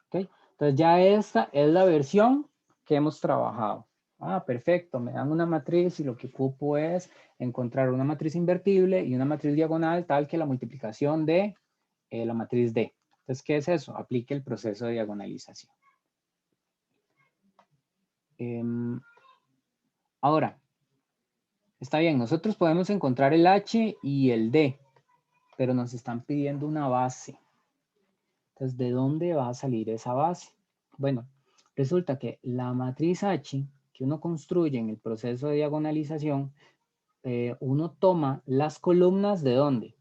¿Okay? Entonces ya esta es la versión que hemos trabajado. Ah, perfecto, me dan una matriz y lo que ocupo es encontrar una matriz invertible y una matriz diagonal tal que la multiplicación de la matriz D. Entonces, ¿qué es eso? Aplique el proceso de diagonalización. Ahora, está bien, nosotros podemos encontrar el H y el D, pero nos están pidiendo una base. Entonces, ¿de dónde va a salir esa base? Bueno, resulta que la matriz H que uno construye en el proceso de diagonalización, uno toma las columnas ¿de dónde?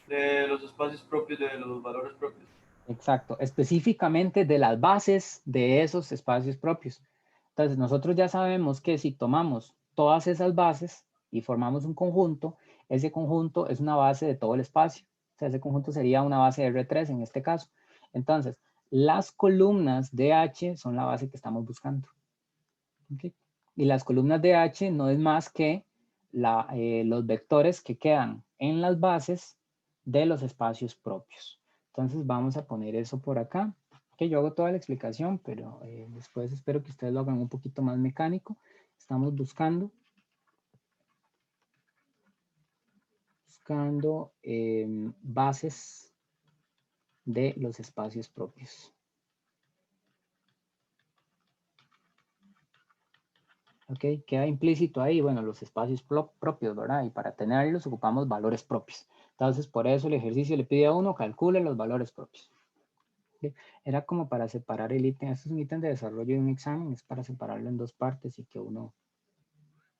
De los espacios propios, de los valores propios. Exacto, específicamente de las bases de esos espacios propios. Entonces, nosotros ya sabemos que si tomamos todas esas bases y formamos un conjunto, ese conjunto es una base de todo el espacio. O sea, ese conjunto sería una base de R3 en este caso. Entonces, las columnas de H son la base que estamos buscando. ¿Okay? Y las columnas de H no es más que los vectores que quedan en las bases de los espacios propios. Entonces vamos a poner eso por acá. Que yo hago toda la explicación, pero después espero que ustedes lo hagan un poquito más mecánico. Estamos buscando bases de los espacios propios. ¿Ok? Queda implícito ahí, bueno, los espacios propios, ¿verdad? Y para tenerlos ocupamos valores propios. Entonces, por eso el ejercicio le pide a uno, calcule los valores propios. ¿Okay? Era como para separar el ítem. Este es un ítem de desarrollo de un examen, es para separarlo en dos partes y que uno,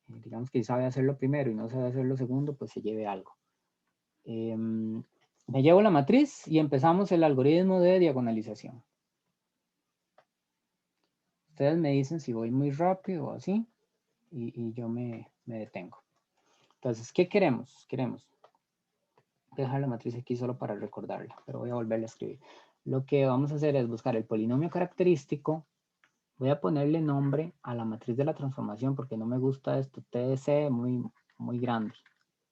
digamos que sabe hacerlo primero y no sabe hacerlo segundo, pues se lleve algo. Me llevo la matriz y empezamos el algoritmo de diagonalización. Ustedes me dicen si voy muy rápido o así. Y yo me detengo. Entonces, ¿qué queremos? Queremos dejar la matriz aquí solo para recordarla, pero voy a volverla a escribir. Lo que vamos a hacer es buscar el polinomio característico. Voy a ponerle nombre a la matriz de la transformación porque no me gusta esto, TDC muy grande.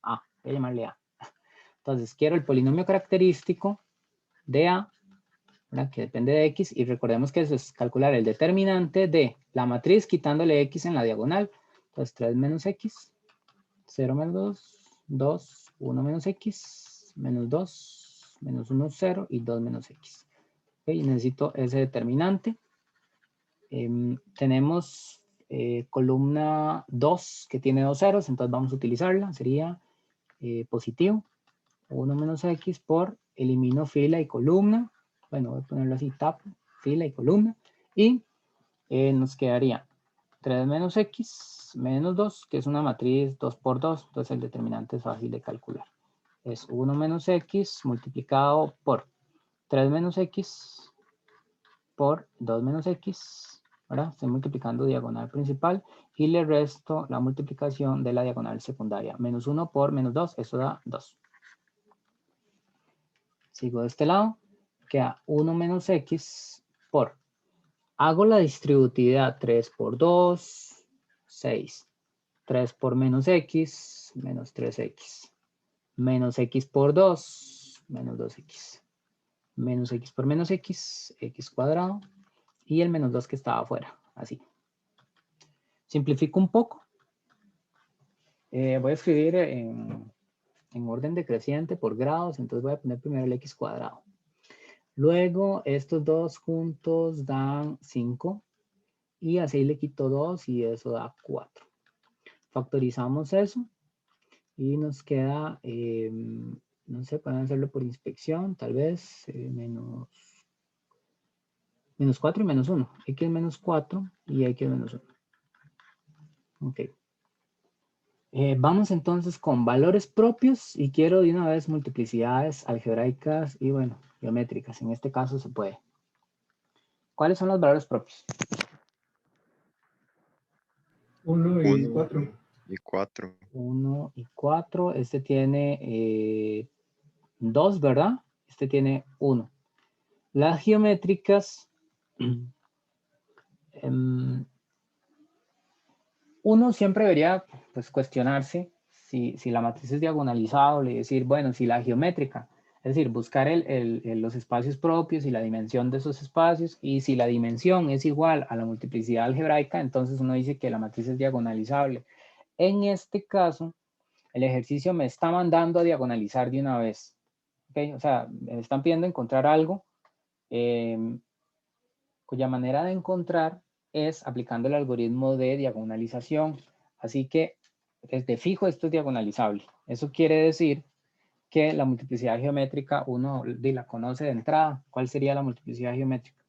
A, voy a llamarle A. Entonces, quiero el polinomio característico de A, ¿verdad? Que depende de X, y recordemos que eso es calcular el determinante de la matriz quitándole X en la diagonal. Entonces, 3 menos X, 0 menos 2, 2, 1 menos X, menos 2, menos 1, 0 y 2 menos X. Okay, necesito ese determinante. Tenemos columna 2 que tiene 2 ceros, entonces vamos a utilizarla, sería positivo, 1 menos x por, elimino fila y columna, bueno, voy a ponerlo así, tapo, fila y columna, y nos quedaría 3 menos x menos 2, que es una matriz 2 por 2, entonces el determinante es fácil de calcular. Es 1 menos x multiplicado por 3 menos x por 2 menos x, ¿verdad? Estoy multiplicando diagonal principal y le resto la multiplicación de la diagonal secundaria. Menos 1 por menos 2, eso da 2. Sigo de este lado, queda 1 menos x por, hago la distributividad 3 por 2, 6. 3 por menos x, menos 3x. Menos x por 2, menos 2x. Menos x por menos x, x cuadrado. Y el menos 2 que estaba afuera, así. Simplifico un poco. Voy a escribir en orden decreciente por grados, entonces voy a poner primero el x cuadrado. Luego estos dos juntos dan 5 y así le quito 2 y eso da 4. Factorizamos eso y nos queda, no sé, pueden hacerlo por inspección, tal vez menos 4 y menos 1. X menos 4 y X menos 1. Ok. Vamos entonces con valores propios y quiero de una vez multiplicidades algebraicas y bueno, geométricas. En este caso se puede. ¿Cuáles son los valores propios? 1 y 1 4. y 4. 1 y 4. Este tiene 2, ¿verdad? Este tiene 1. Las geométricas, uno siempre debería pues, cuestionarse si la matriz es diagonalizable y decir, bueno, si la geométrica, es decir, buscar los espacios propios y la dimensión de esos espacios, y si la dimensión es igual a la multiplicidad algebraica, entonces uno dice que la matriz es diagonalizable. En este caso, el ejercicio me está mandando a diagonalizar de una vez. ¿Okay? O sea, me están pidiendo encontrar algo cuya manera de encontrar es aplicando el algoritmo de diagonalización. Así que desde fijo esto es diagonalizable. Eso quiere decir que la multiplicidad geométrica uno la conoce de entrada. ¿Cuál sería la multiplicidad geométrica?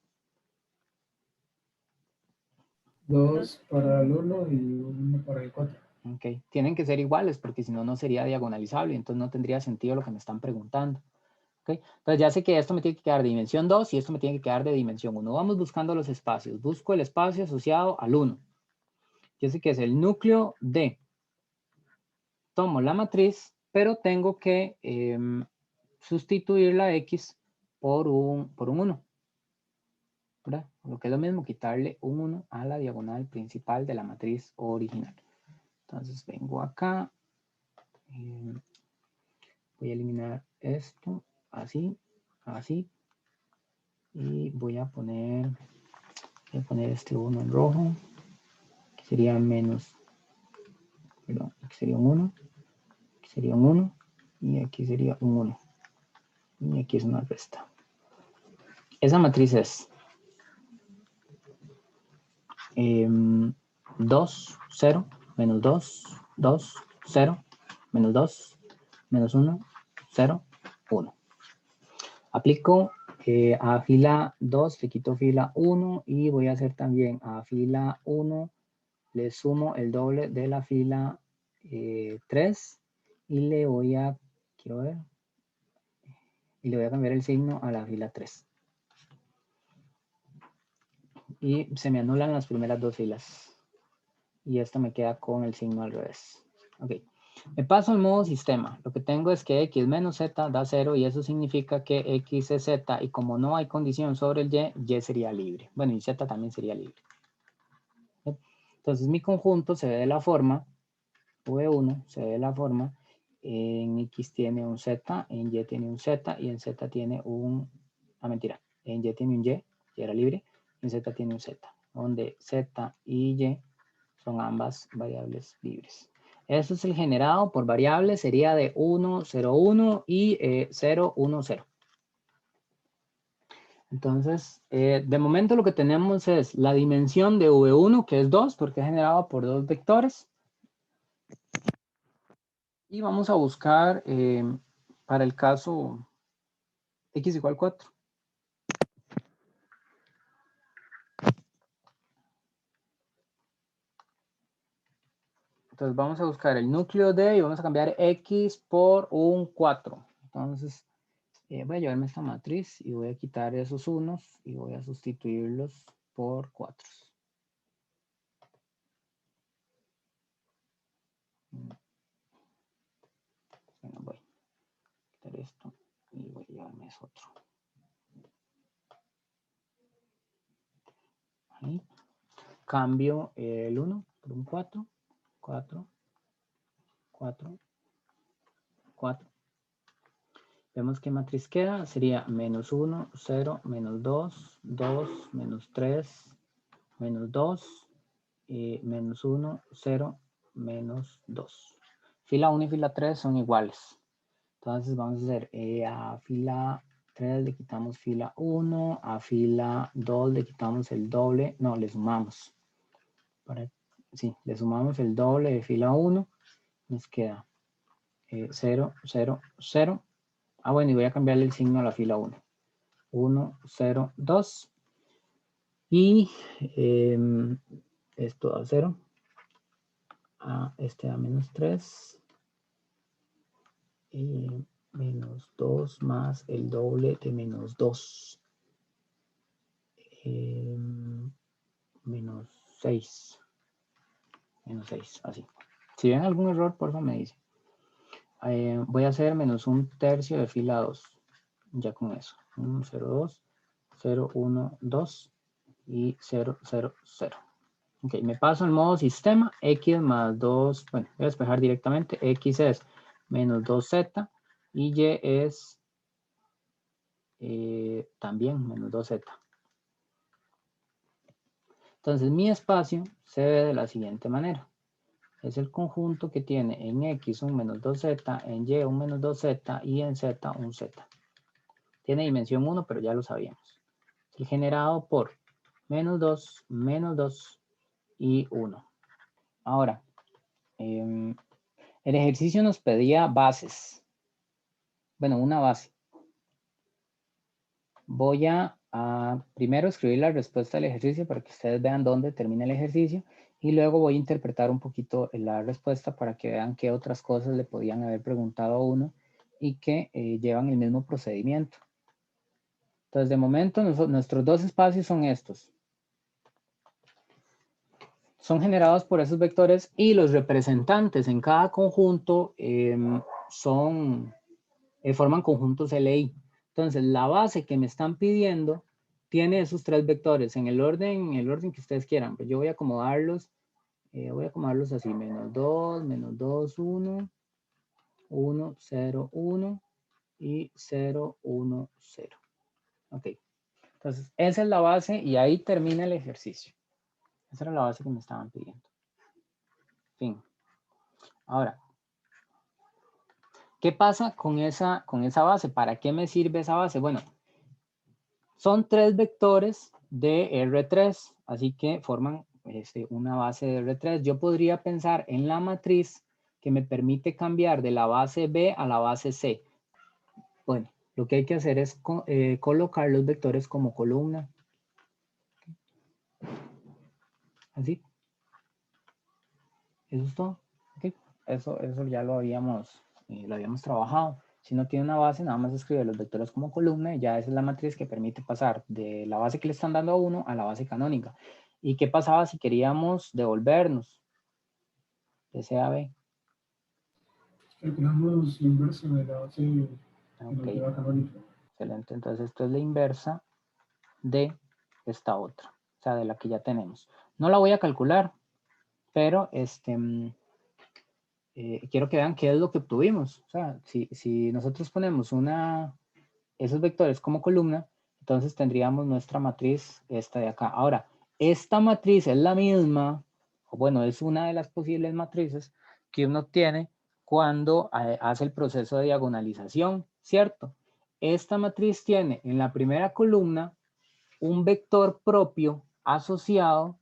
2 para el 1 y 1 para el 4. Okay. Tienen que ser iguales porque si no, no sería diagonalizable. Entonces no tendría sentido lo que me están preguntando. Okay. Entonces ya sé que esto me tiene que quedar de dimensión 2 y esto me tiene que quedar de dimensión 1. Vamos buscando los espacios. Busco el espacio asociado al 1. Yo sé que es el núcleo de. Tomo la matriz, pero tengo que sustituir la X por un 1. ¿Verdad? Lo que es lo mismo, quitarle un 1 a la diagonal principal de la matriz original. Entonces vengo acá. Voy a eliminar esto, así, así. Y voy a poner este 1 en rojo, que sería menos, perdón, aquí sería un 1, aquí sería un 1, y aquí sería un 1. Y aquí es una resta. Esa matriz es 2, 0, menos 2, 2, 0, menos 2, menos 1, 0, 1. Aplico a fila 2, le quito fila 1 y voy a hacer también a fila 1, le sumo el doble de la fila 3 y le voy a, quiero ver, y le voy a cambiar el signo a la fila 3. Y se me anulan las primeras dos filas. Y esto me queda con el signo al revés. Ok. Me paso al modo sistema. Lo que tengo es que x menos z da 0 y eso significa que x es z y como no hay condición sobre el y sería libre. Bueno, y z también sería libre. Entonces mi conjunto se ve de la forma, V1 se ve de la forma, en x tiene un z, en y tiene un z y en z tiene un, mentira, en y tiene un y era libre, en z tiene un z, donde z y y son ambas variables libres. Eso es el generado por variables, sería de 1, 0, 1 y 0, 1, 0. Entonces, de momento lo que tenemos es la dimensión de V1, que es 2, porque es generado por 2 vectores. Y vamos a buscar para el caso x igual 4. Entonces vamos a buscar el núcleo de y vamos a cambiar x por un 4. Entonces voy a llevarme esta matriz y voy a quitar esos unos y voy a sustituirlos por 4. Bueno, voy a quitar esto y voy a llevarme eso otro. Ahí. Cambio el 1 por un 4, 4, 4, 4. Vemos que matriz queda, sería menos 1, 0, menos 2, 2, menos 3, menos 2, menos 1, 0, menos 2. Fila 1 y fila 3 son iguales. Entonces vamos a hacer a fila 3 le quitamos fila 1, a fila 2 le quitamos el doble, no, le sumamos. Sí, le sumamos el doble de fila 1, nos queda 0, 0, 0. Ah, bueno, y voy a cambiarle el signo a la fila 1. 1, 0, 2. Y esto a 0. Este a menos 3. Y menos 2 más el doble de menos 2. Menos 6. Menos 6, así. Si ven algún error, por favor me dice. Voy a hacer menos un tercio de fila 2. Ya con eso. 1, 0, 2, 0, 1, 2 y 0, 0, 0. Ok, me paso al modo sistema. X más 2, bueno, voy a despejar directamente. X es menos 2z y Y es también menos 2z. Entonces mi espacio se ve de la siguiente manera. Es el conjunto que tiene en X un menos 2z, en Y un menos 2z y en Z un z. Tiene dimensión 1, pero ya lo sabíamos. El generado por menos 2 y 1. Ahora, el ejercicio nos pedía bases. Bueno, una base. Voy a primero escribir la respuesta del ejercicio para que ustedes vean dónde termina el ejercicio y luego voy a interpretar un poquito la respuesta para que vean qué otras cosas le podían haber preguntado a uno y que llevan el mismo procedimiento. Entonces, de momento, nuestros dos espacios son estos. Son generados por esos vectores y los representantes en cada conjunto forman conjuntos LI. Entonces, la base que me están pidiendo tiene esos tres vectores en el orden que ustedes quieran. Pues yo voy a acomodarlos así, menos 2, 1, 1, 0, 1 y 0, 1, 0. Ok. Entonces, esa es la base y ahí termina el ejercicio. Esa era la base que me estaban pidiendo. Fin. Ahora, ¿qué pasa con esa base? ¿Para qué me sirve esa base? Bueno, son tres vectores de R3, así que forman una base de R3. Yo podría pensar en la matriz que me permite cambiar de la base B a la base C. Bueno, lo que hay que hacer es colocar los vectores como columna. Así. Eso es todo. Okay. Eso ya lo habíamos trabajado. Si no tiene una base, nada más escribe los vectores como columna y ya esa es la matriz que permite pasar de la base que le están dando a uno a la base canónica. ¿Y qué pasaba si queríamos devolvernos de C a B? Calculamos la inversa de la base Okay. de la canónica. Excelente. Entonces esto es la inversa de esta otra, o sea, de la que ya tenemos. No la voy a calcular, pero quiero que vean qué es lo que obtuvimos. O sea, si nosotros ponemos esos vectores como columna, entonces tendríamos nuestra matriz esta de acá. Ahora, esta matriz es la misma, o bueno, es una de las posibles matrices que uno tiene cuando hace el proceso de diagonalización, ¿cierto? Esta matriz tiene en la primera columna un vector propio asociado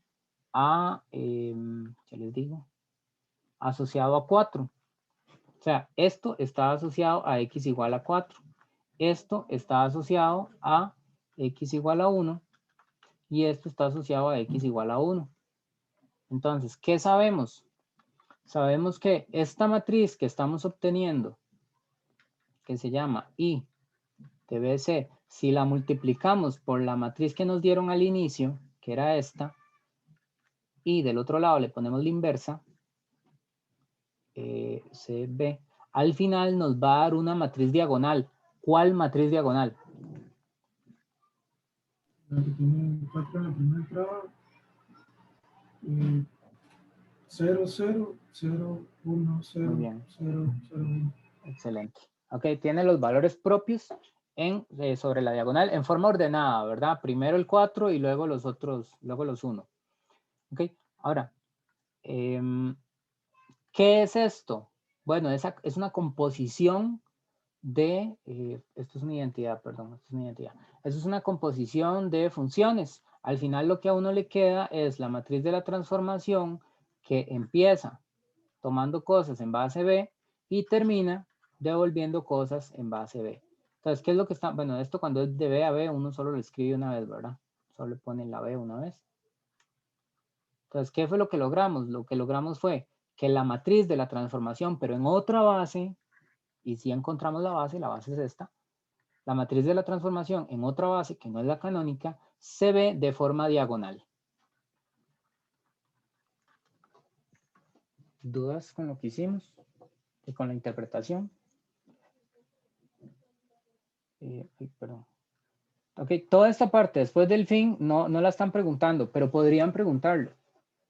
a, ¿qué les digo? Asociado a 4. O sea, esto está asociado a x igual a 4. Esto está asociado a x igual a 1. Y esto está asociado a x igual a 1. Entonces, ¿qué sabemos? Sabemos que esta matriz que estamos obteniendo, que se llama I de BC, si la multiplicamos por la matriz que nos dieron al inicio, que era esta, y del otro lado le ponemos la inversa, CB, al final nos va a dar una matriz diagonal. ¿Cuál matriz diagonal? La que tiene 4 en la primera entrada. 0, 0, 0, 1, 0, Muy bien. 0, 0, 1. Excelente. Ok, tiene los valores propios sobre la diagonal en forma ordenada, ¿verdad? Primero el 4 y luego los otros, luego los 1. Ok, ahora, ¿qué es esto? Bueno, es una composición de, esto es una identidad, perdón, esto es una identidad. Eso es una composición de funciones. Al final lo que a uno le queda es la matriz de la transformación que empieza tomando cosas en base B y termina devolviendo cosas en base B. Entonces, ¿qué es lo que está? Bueno, esto cuando es de B a B, uno solo lo escribe una vez, ¿verdad? Solo le pone la B una vez. Entonces, ¿qué fue lo que logramos? Lo que logramos fue que la matriz de la transformación, pero en otra base, y si encontramos la base es esta, la matriz de la transformación en otra base, que no es la canónica, se ve de forma diagonal. ¿Dudas con lo que hicimos? ¿Y con la interpretación? Perdón. Ok, toda esta parte después del fin no la están preguntando, pero podrían preguntarlo.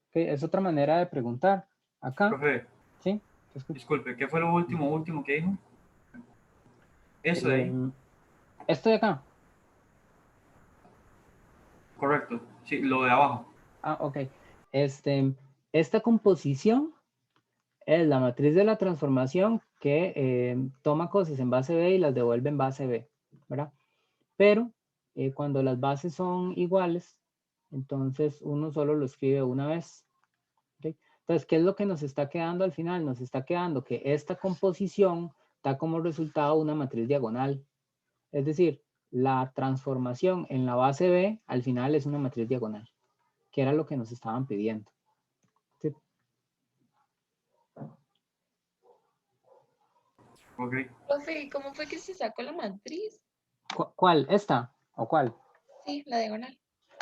Okay, es otra manera de preguntar. Acá. Profe, ¿Sí? ¿Te escucho? disculpe, ¿qué fue lo último que dijo? Eso de ahí. Esto de acá. Correcto. Sí, lo de abajo. Ah, ok. Esta composición es la matriz de la transformación que toma cosas en base B y las devuelve en base B, ¿verdad? Pero cuando las bases son iguales, entonces uno solo lo escribe una vez. ¿Okay? Entonces, ¿qué es lo que nos está quedando al final? Nos está quedando que esta composición da como resultado una matriz diagonal. Es decir, la transformación en la base B al final es una matriz diagonal, que era lo que nos estaban pidiendo. ¿Sí? Ok. Profe, ¿y cómo fue que se sacó la matriz? ¿Cuál? ¿Esta? ¿O cuál? Sí, la diagonal.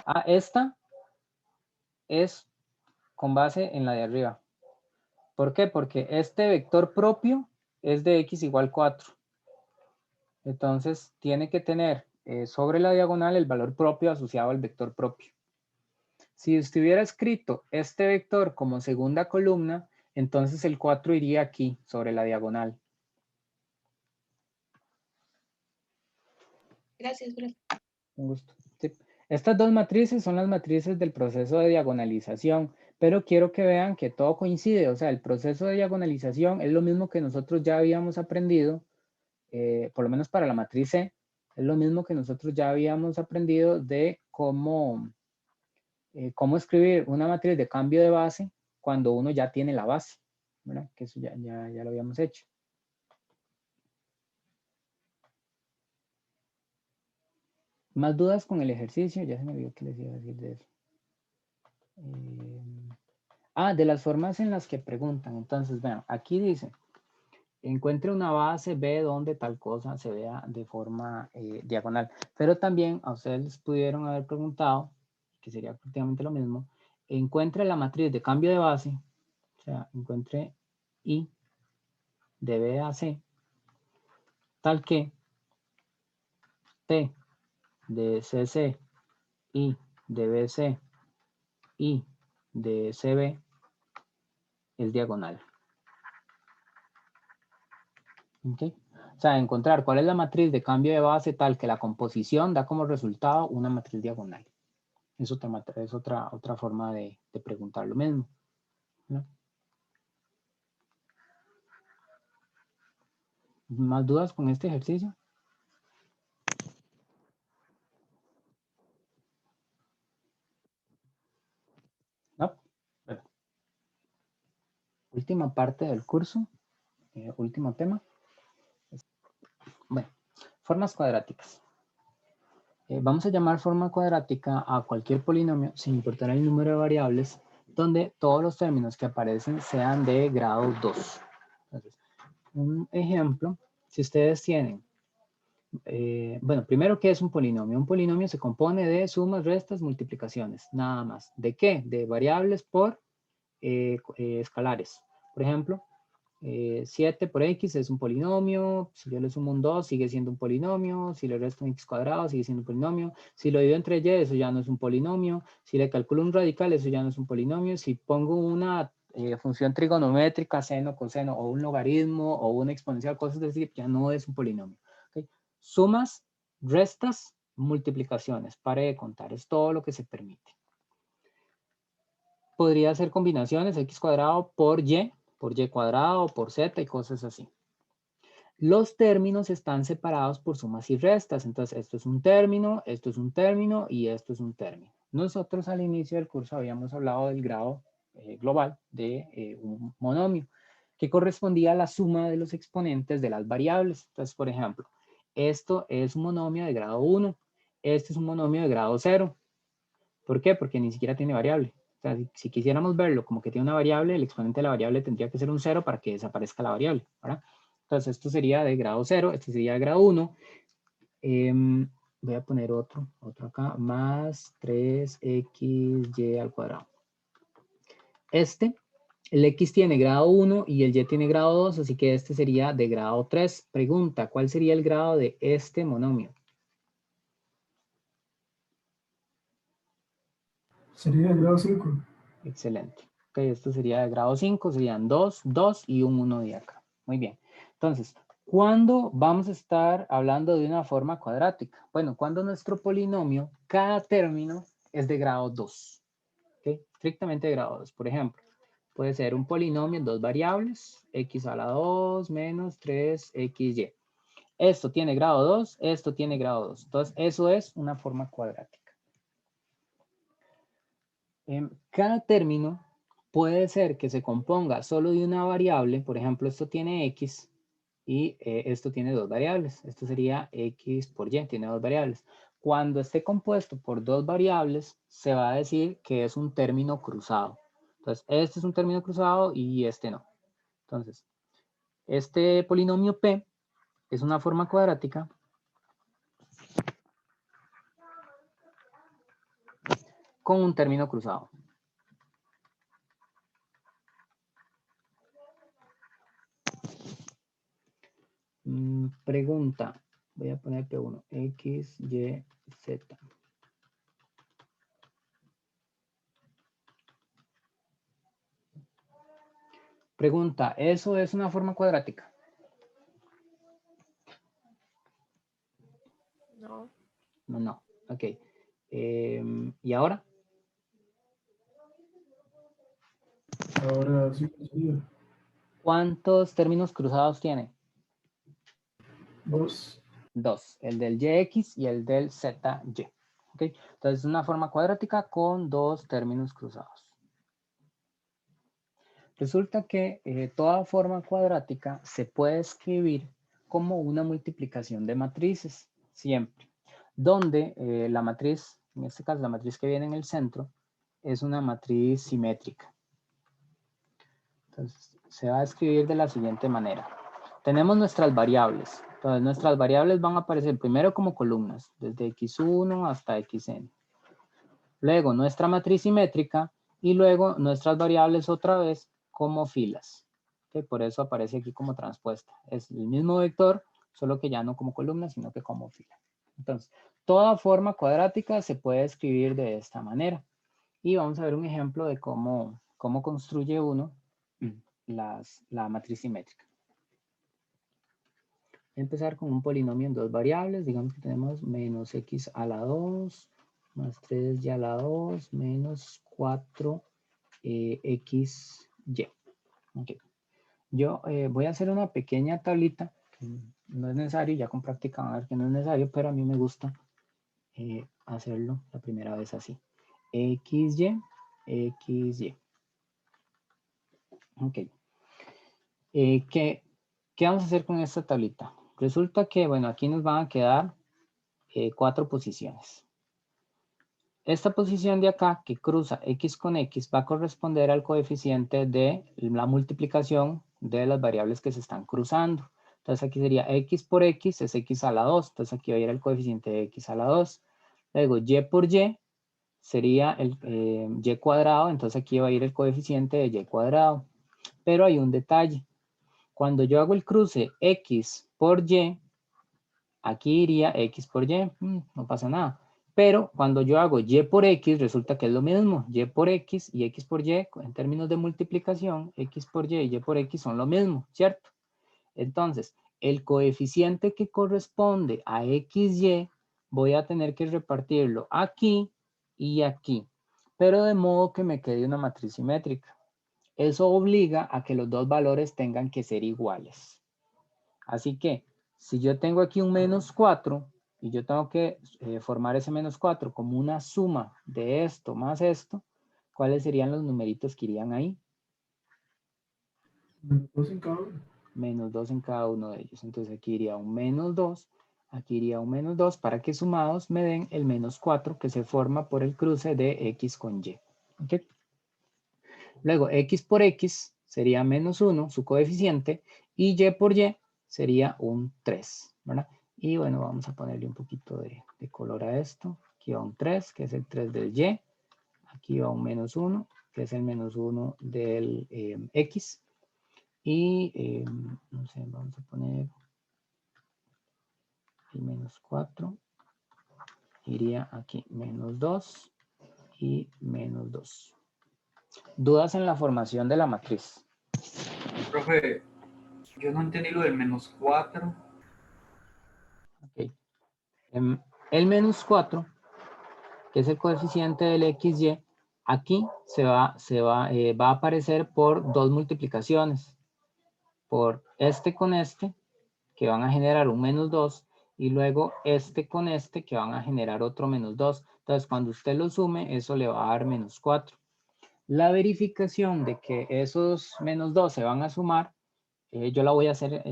Ah, esta es con base en la de arriba. ¿Por qué? Porque este vector propio es de x igual 4. Entonces, tiene que tener sobre la diagonal el valor propio asociado al vector propio. Si estuviera escrito este vector como segunda columna, entonces el 4 iría aquí, sobre la diagonal. Gracias, profe. Un gusto. Sí. Estas dos matrices son las matrices del proceso de diagonalización, pero quiero que vean que todo coincide. O sea, el proceso de diagonalización es lo mismo que nosotros ya habíamos aprendido, por lo menos para la matriz C, es lo mismo que nosotros ya habíamos aprendido de cómo escribir una matriz de cambio de base cuando uno ya tiene la base, ¿verdad? Que eso ya lo habíamos hecho. ¿Más dudas con el ejercicio? Ya se me olvidó que les iba a decir de eso. De las formas en las que preguntan. Entonces, vean, aquí dice, encuentre una base B donde tal cosa se vea de forma diagonal. Pero también a ustedes les pudieron haber preguntado, que sería prácticamente lo mismo, encuentre la matriz de cambio de base, o sea, encuentre I de B a C, tal que T de CC, I de BC, I de CB es diagonal. ¿Okay? O sea, encontrar cuál es la matriz de cambio de base tal que la composición da como resultado una matriz diagonal. Es otra forma de preguntar lo mismo, ¿no? ¿Más dudas con este ejercicio? última parte del curso, último tema. Bueno, formas cuadráticas. Vamos a llamar forma cuadrática a cualquier polinomio, sin importar el número de variables, donde todos los términos que aparecen sean de grado 2. Entonces, un ejemplo, si ustedes tienen, bueno, primero, ¿qué es un polinomio? Un polinomio se compone de sumas, restas, multiplicaciones, nada más. ¿De qué? De variables por escalares. Por ejemplo, 7 por x es un polinomio, si yo le sumo un 2 sigue siendo un polinomio, si le resto un x cuadrado sigue siendo un polinomio, si lo divido entre y eso ya no es un polinomio, si le calculo un radical eso ya no es un polinomio, si pongo una función trigonométrica, seno, coseno, o un logaritmo, o una exponencial, cosas de ese tipo, ya no es un polinomio. ¿Okay? Sumas, restas, multiplicaciones, pare de contar, es todo lo que se permite. Podría hacer combinaciones, x cuadrado por y cuadrado, por z y cosas así. Los términos están separados por sumas y restas. Entonces, esto es un término y esto es un término. Nosotros al inicio del curso habíamos hablado del grado global de un monomio, que correspondía a la suma de los exponentes de las variables. Entonces, por ejemplo, esto es un monomio de grado 1, este es un monomio de grado 0. ¿Por qué? Porque ni siquiera tiene variable. O sea, si quisiéramos verlo como que tiene una variable, el exponente de la variable tendría que ser un 0 para que desaparezca la variable, ¿verdad? Entonces, esto sería de grado 0, este sería de grado 1. Voy a poner otro acá, más 3xy al cuadrado. El x tiene grado 1 y el y tiene grado 2, así que este sería de grado 3. Pregunta, ¿cuál sería el grado de este monomio? Sería el grado 5. Excelente. Ok, esto sería de grado 5, serían 2, 2 y un 1 de acá. Muy bien. Entonces, ¿cuándo vamos a estar hablando de una forma cuadrática? Bueno, cuando nuestro polinomio, cada término es de grado 2. ¿Ok? Estrictamente de grado 2. Por ejemplo, puede ser un polinomio en dos variables, x a la 2 menos 3xy. Esto tiene grado 2, esto tiene grado 2. Entonces, eso es una forma cuadrática. Cada término puede ser que se componga solo de una variable, por ejemplo, esto tiene x y esto tiene dos variables. Esto sería x por y, tiene dos variables. Cuando esté compuesto por dos variables, se va a decir que es un término cruzado. Entonces, este es un término cruzado y este no. Entonces, este polinomio p es una forma cuadrática con un término cruzado. Pregunta, voy a poner P1, X, Y, Z. Pregunta, ¿eso es una forma cuadrática? No. No, ok. ¿Y ahora? Ahora sí sería ¿Cuántos términos cruzados tiene? 2. Dos, el del YX y el del ZY. ¿Ok? Entonces es una forma cuadrática con dos términos cruzados. Resulta que toda forma cuadrática se puede escribir como una multiplicación de matrices, siempre. Donde la matriz, en este caso la matriz que viene en el centro, es una matriz simétrica. Entonces se va a escribir de la siguiente manera. Tenemos nuestras variables. Entonces nuestras variables van a aparecer primero como columnas, desde x1 hasta xn. Luego nuestra matriz simétrica y luego nuestras variables otra vez como filas. ¿Okay? Por eso aparece aquí como transpuesta. Es el mismo vector, solo que ya no como columna, sino que como fila. Entonces, toda forma cuadrática se puede escribir de esta manera. Y vamos a ver un ejemplo de cómo construye uno la matriz simétrica. Voy a empezar con un polinomio en dos variables. Digamos que tenemos menos x a la 2 más 3y a la 2 menos 4xy. Okay. Yo voy a hacer una pequeña tablita. Que no es necesario, ya con práctica van a ver que no es necesario, pero a mí me gusta hacerlo la primera vez así. xy, xy. Ok. ¿Qué vamos a hacer con esta tablita? Resulta que, bueno, aquí nos van a quedar 4 posiciones. Esta posición de acá, que cruza X con X, va a corresponder al coeficiente de la multiplicación de las variables que se están cruzando. Entonces aquí sería X por X es X a la 2. Entonces aquí va a ir el coeficiente de X a la 2. Luego Y por Y sería el Y cuadrado. Entonces aquí va a ir el coeficiente de Y cuadrado. Pero hay un detalle. Cuando yo hago el cruce X por Y, aquí iría X por Y. No pasa nada. Pero cuando yo hago Y por X, resulta que es lo mismo. Y por X y X por Y, en términos de multiplicación, X por Y y Y por X son lo mismo, ¿cierto? Entonces, el coeficiente que corresponde a XY, voy a tener que repartirlo aquí y aquí. Pero de modo que me quede una matriz simétrica. Eso obliga a que los dos valores tengan que ser iguales. Así que, si yo tengo aquí un menos 4, y yo tengo que formar ese menos 4 como una suma de esto más esto, ¿cuáles serían los numeritos que irían ahí? Menos 2 en cada uno. Menos 2 en cada uno de ellos. Entonces aquí iría un menos 2, aquí iría un menos 2, para que sumados me den el menos 4 que se forma por el cruce de X con Y. ¿Okay? Luego, X por X sería menos 1, su coeficiente, y Y por Y sería un 3, ¿verdad? Y bueno, vamos a ponerle un poquito de color a esto. Aquí va un 3, que es el 3 del Y. Aquí va un menos 1, que es el menos 1 del X. Y, no sé, vamos a poner el menos 4. Iría aquí, menos 2 y menos 2. ¿Dudas en la formación de la matriz? Profe, yo no entendí lo del menos 4. Ok. El menos 4, que es el coeficiente del XY, aquí va a aparecer por dos multiplicaciones. Por este con este, que van a generar un menos 2, y luego este con este, que van a generar otro menos 2. Entonces, cuando usted lo sume, eso le va a dar menos 4. La verificación de que esos menos 2 se van a sumar, yo la voy a hacer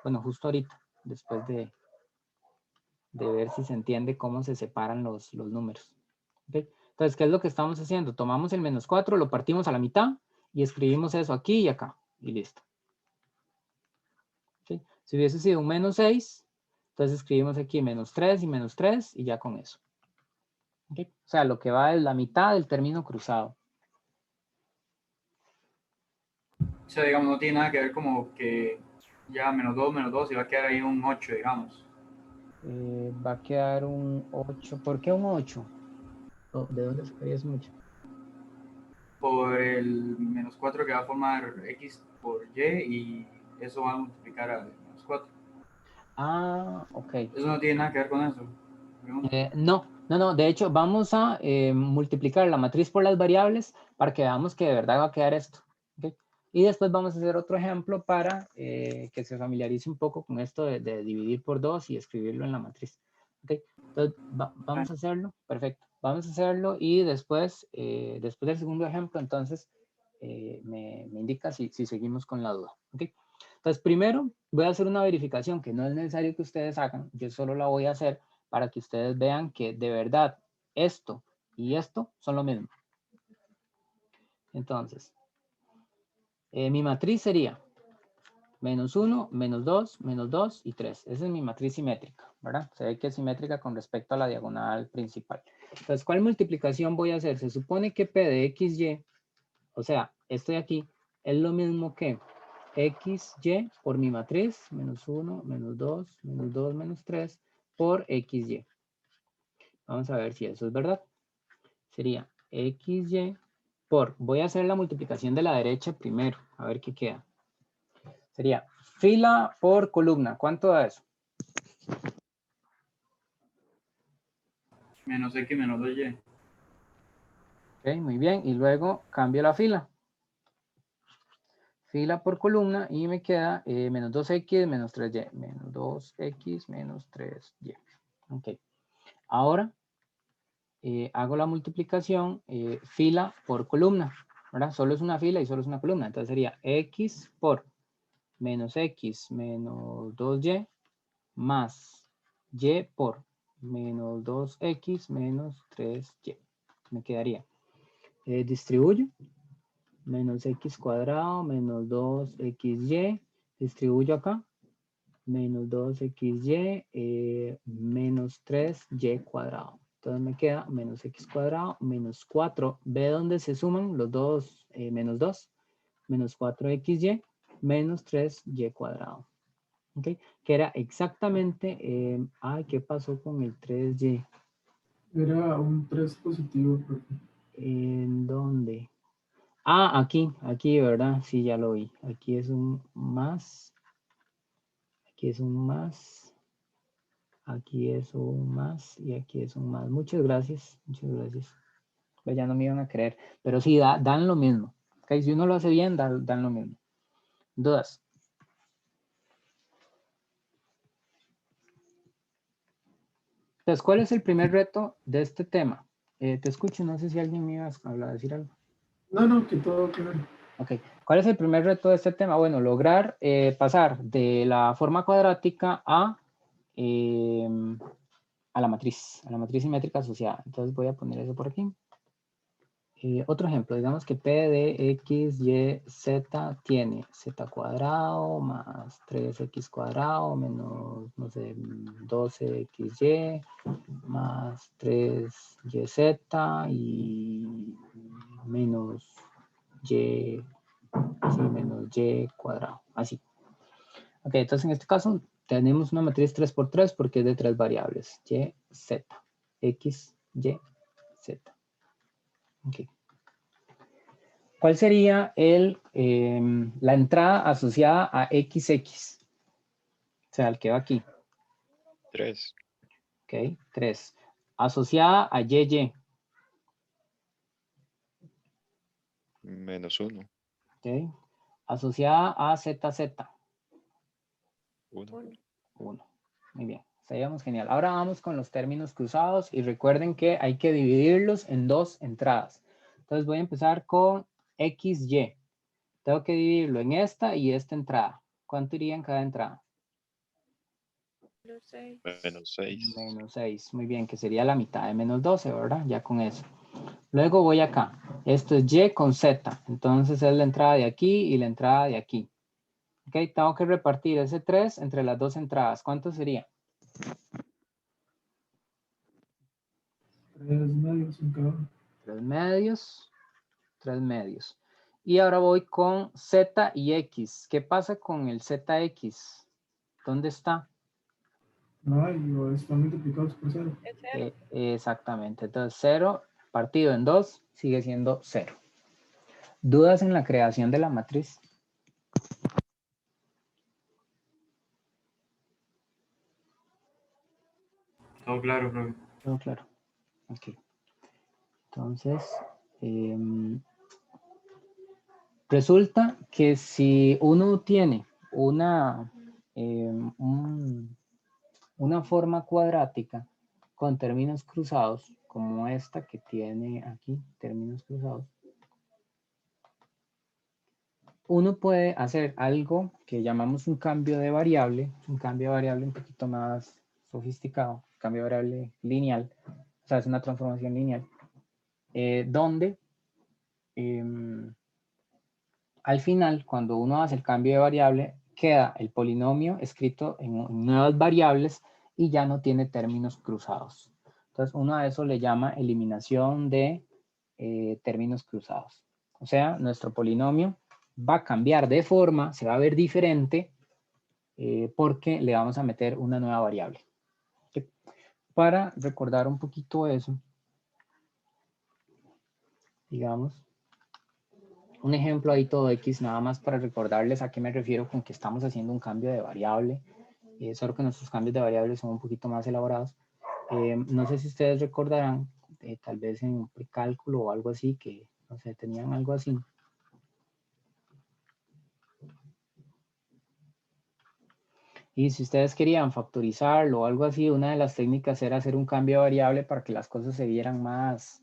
bueno, justo ahorita, después de ver si se entiende cómo se separan los números. ¿Okay? Entonces, ¿qué es lo que estamos haciendo? Tomamos el menos 4, lo partimos a la mitad y escribimos eso aquí y acá. Y listo. ¿Okay? Si hubiese sido un menos 6, entonces escribimos aquí menos 3 y ya con eso. ¿Okay? O sea, lo que va es la mitad del término cruzado. O sea, digamos, no tiene nada que ver como que ya menos 2, y va a quedar ahí un 8, digamos. Va a quedar un 8. ¿Por qué un 8? ¿De dónde sacarías un 8? Por el menos 4 que va a formar X por Y y eso va a multiplicar al menos 4. Ah, ok. Eso no tiene nada que ver con eso. No. De hecho, vamos a multiplicar la matriz por las variables para que veamos que de verdad va a quedar esto. ¿Okay? Y después vamos a hacer otro ejemplo para que se familiarice un poco con esto de dividir por 2 y escribirlo en la matriz. ¿Okay? Entonces, vamos a hacerlo. Perfecto. Vamos a hacerlo y después del segundo ejemplo, entonces me indica si seguimos con la duda. ¿Okay? Entonces, primero voy a hacer una verificación que no es necesario que ustedes hagan. Yo solo la voy a hacer para que ustedes vean que de verdad esto y esto son lo mismo. Entonces, mi matriz sería menos 1, menos 2 y 3. Esa es mi matriz simétrica, ¿verdad? Se ve que es simétrica con respecto a la diagonal principal. Entonces, ¿cuál multiplicación voy a hacer? Se supone que P de XY, o sea, esto de aquí, es lo mismo que XY por mi matriz, menos 1, menos 2, menos 2, menos 3, por XY. Vamos a ver si eso es verdad. Sería XY por, voy a hacer la multiplicación de la derecha primero, a ver qué queda. Sería fila por columna. ¿Cuánto da eso? Menos X menos 2Y. Ok, muy bien. Y luego cambio la fila. Fila por columna y me queda menos 2X menos 3Y. Menos 2X menos 3Y. Ok. Ahora hago la multiplicación fila por columna, ¿verdad? Solo es una fila y solo es una columna. Entonces sería X por menos X menos 2Y más Y por menos 2X menos 3Y. Me quedaría. Distribuyo. Menos X cuadrado menos 2XY. Distribuyo acá. Menos 2XY menos 3Y cuadrado. Entonces me queda menos X cuadrado menos 4. ¿Ve dónde se suman los dos? Menos 2. Menos 4XY menos 3Y cuadrado. ¿Ok? Que era exactamente, ¿qué pasó con el 3Y? Era un 3 positivo, profe. ¿En dónde? Aquí, ¿verdad? Sí, ya lo vi. Aquí es un más. Aquí es un más. Aquí es un más y aquí es un más. Muchas gracias, muchas gracias. Pues ya no me iban a creer, pero sí, dan lo mismo. ¿Okay? Si uno lo hace bien, dan lo mismo. ¿Dudas? Entonces, ¿cuál es el primer reto de este tema? Te escucho, no sé si alguien me iba a decir algo. No, que todo claro. Ok, ¿cuál es el primer reto de este tema? Bueno, lograr pasar de la forma cuadrática a la matriz simétrica asociada. Entonces voy a poner eso por aquí. Otro ejemplo, digamos que P de X, Y, Z tiene Z cuadrado más 3X cuadrado menos, no sé, 12XY más 3YZ y menos Y, sí, menos Y cuadrado, así. Ok, entonces en este caso tenemos una matriz 3×3 porque es de 3 variables, Y, Z, X, Y, Z. Ok. ¿Cuál sería la entrada asociada a XX? O sea, el que va aquí. 3. Ok, 3. Asociada a YY. Menos 1. Ok. Asociada a ZZ. 1. 1. Muy bien. Estaríamos genial. Ahora vamos con los términos cruzados y recuerden que hay que dividirlos en dos entradas. Entonces voy a empezar con XY. Tengo que dividirlo en esta y esta entrada. ¿Cuánto iría en cada entrada? Menos 6. Menos 6. Menos 6, muy bien, que sería la mitad de menos 12, ¿verdad? Ya con eso. Luego voy acá. Esto es Y con Z. Entonces es la entrada de aquí y la entrada de aquí. Ok, tengo que repartir ese 3 entre las dos entradas. ¿Cuánto sería? 3 medios en cada uno. 3 medios. 3 medios. Y ahora voy con Z y X. ¿Qué pasa con el ZX? ¿Dónde está? No hay, o están multiplicados por 0. Es 0. Exactamente. Entonces 0 partido en 2 sigue siendo 0. ¿Dudas en la creación de la matriz? Todo claro, profe. Todo claro. Ok. Entonces, resulta que si uno tiene una forma cuadrática con términos cruzados, como esta que tiene aquí, términos cruzados, uno puede hacer algo que llamamos un cambio de variable, un poquito más sofisticado, cambio de variable lineal, o sea, es una transformación lineal, donde al final, cuando uno hace el cambio de variable, queda el polinomio escrito en nuevas variables y ya no tiene términos cruzados. Entonces, uno a eso le llama eliminación de términos cruzados. O sea, nuestro polinomio va a cambiar de forma, se va a ver diferente porque le vamos a meter una nueva variable. ¿Okay? Para recordar un poquito eso, digamos, un ejemplo ahí todo X, nada más para recordarles a qué me refiero con que estamos haciendo un cambio de variable. Solo que nuestros cambios de variables son un poquito más elaborados. No sé si ustedes recordarán, tal vez en un precálculo o algo así, que no sé, tenían algo así. Y si ustedes querían factorizarlo o algo así, una de las técnicas era hacer un cambio de variable para que las cosas se vieran más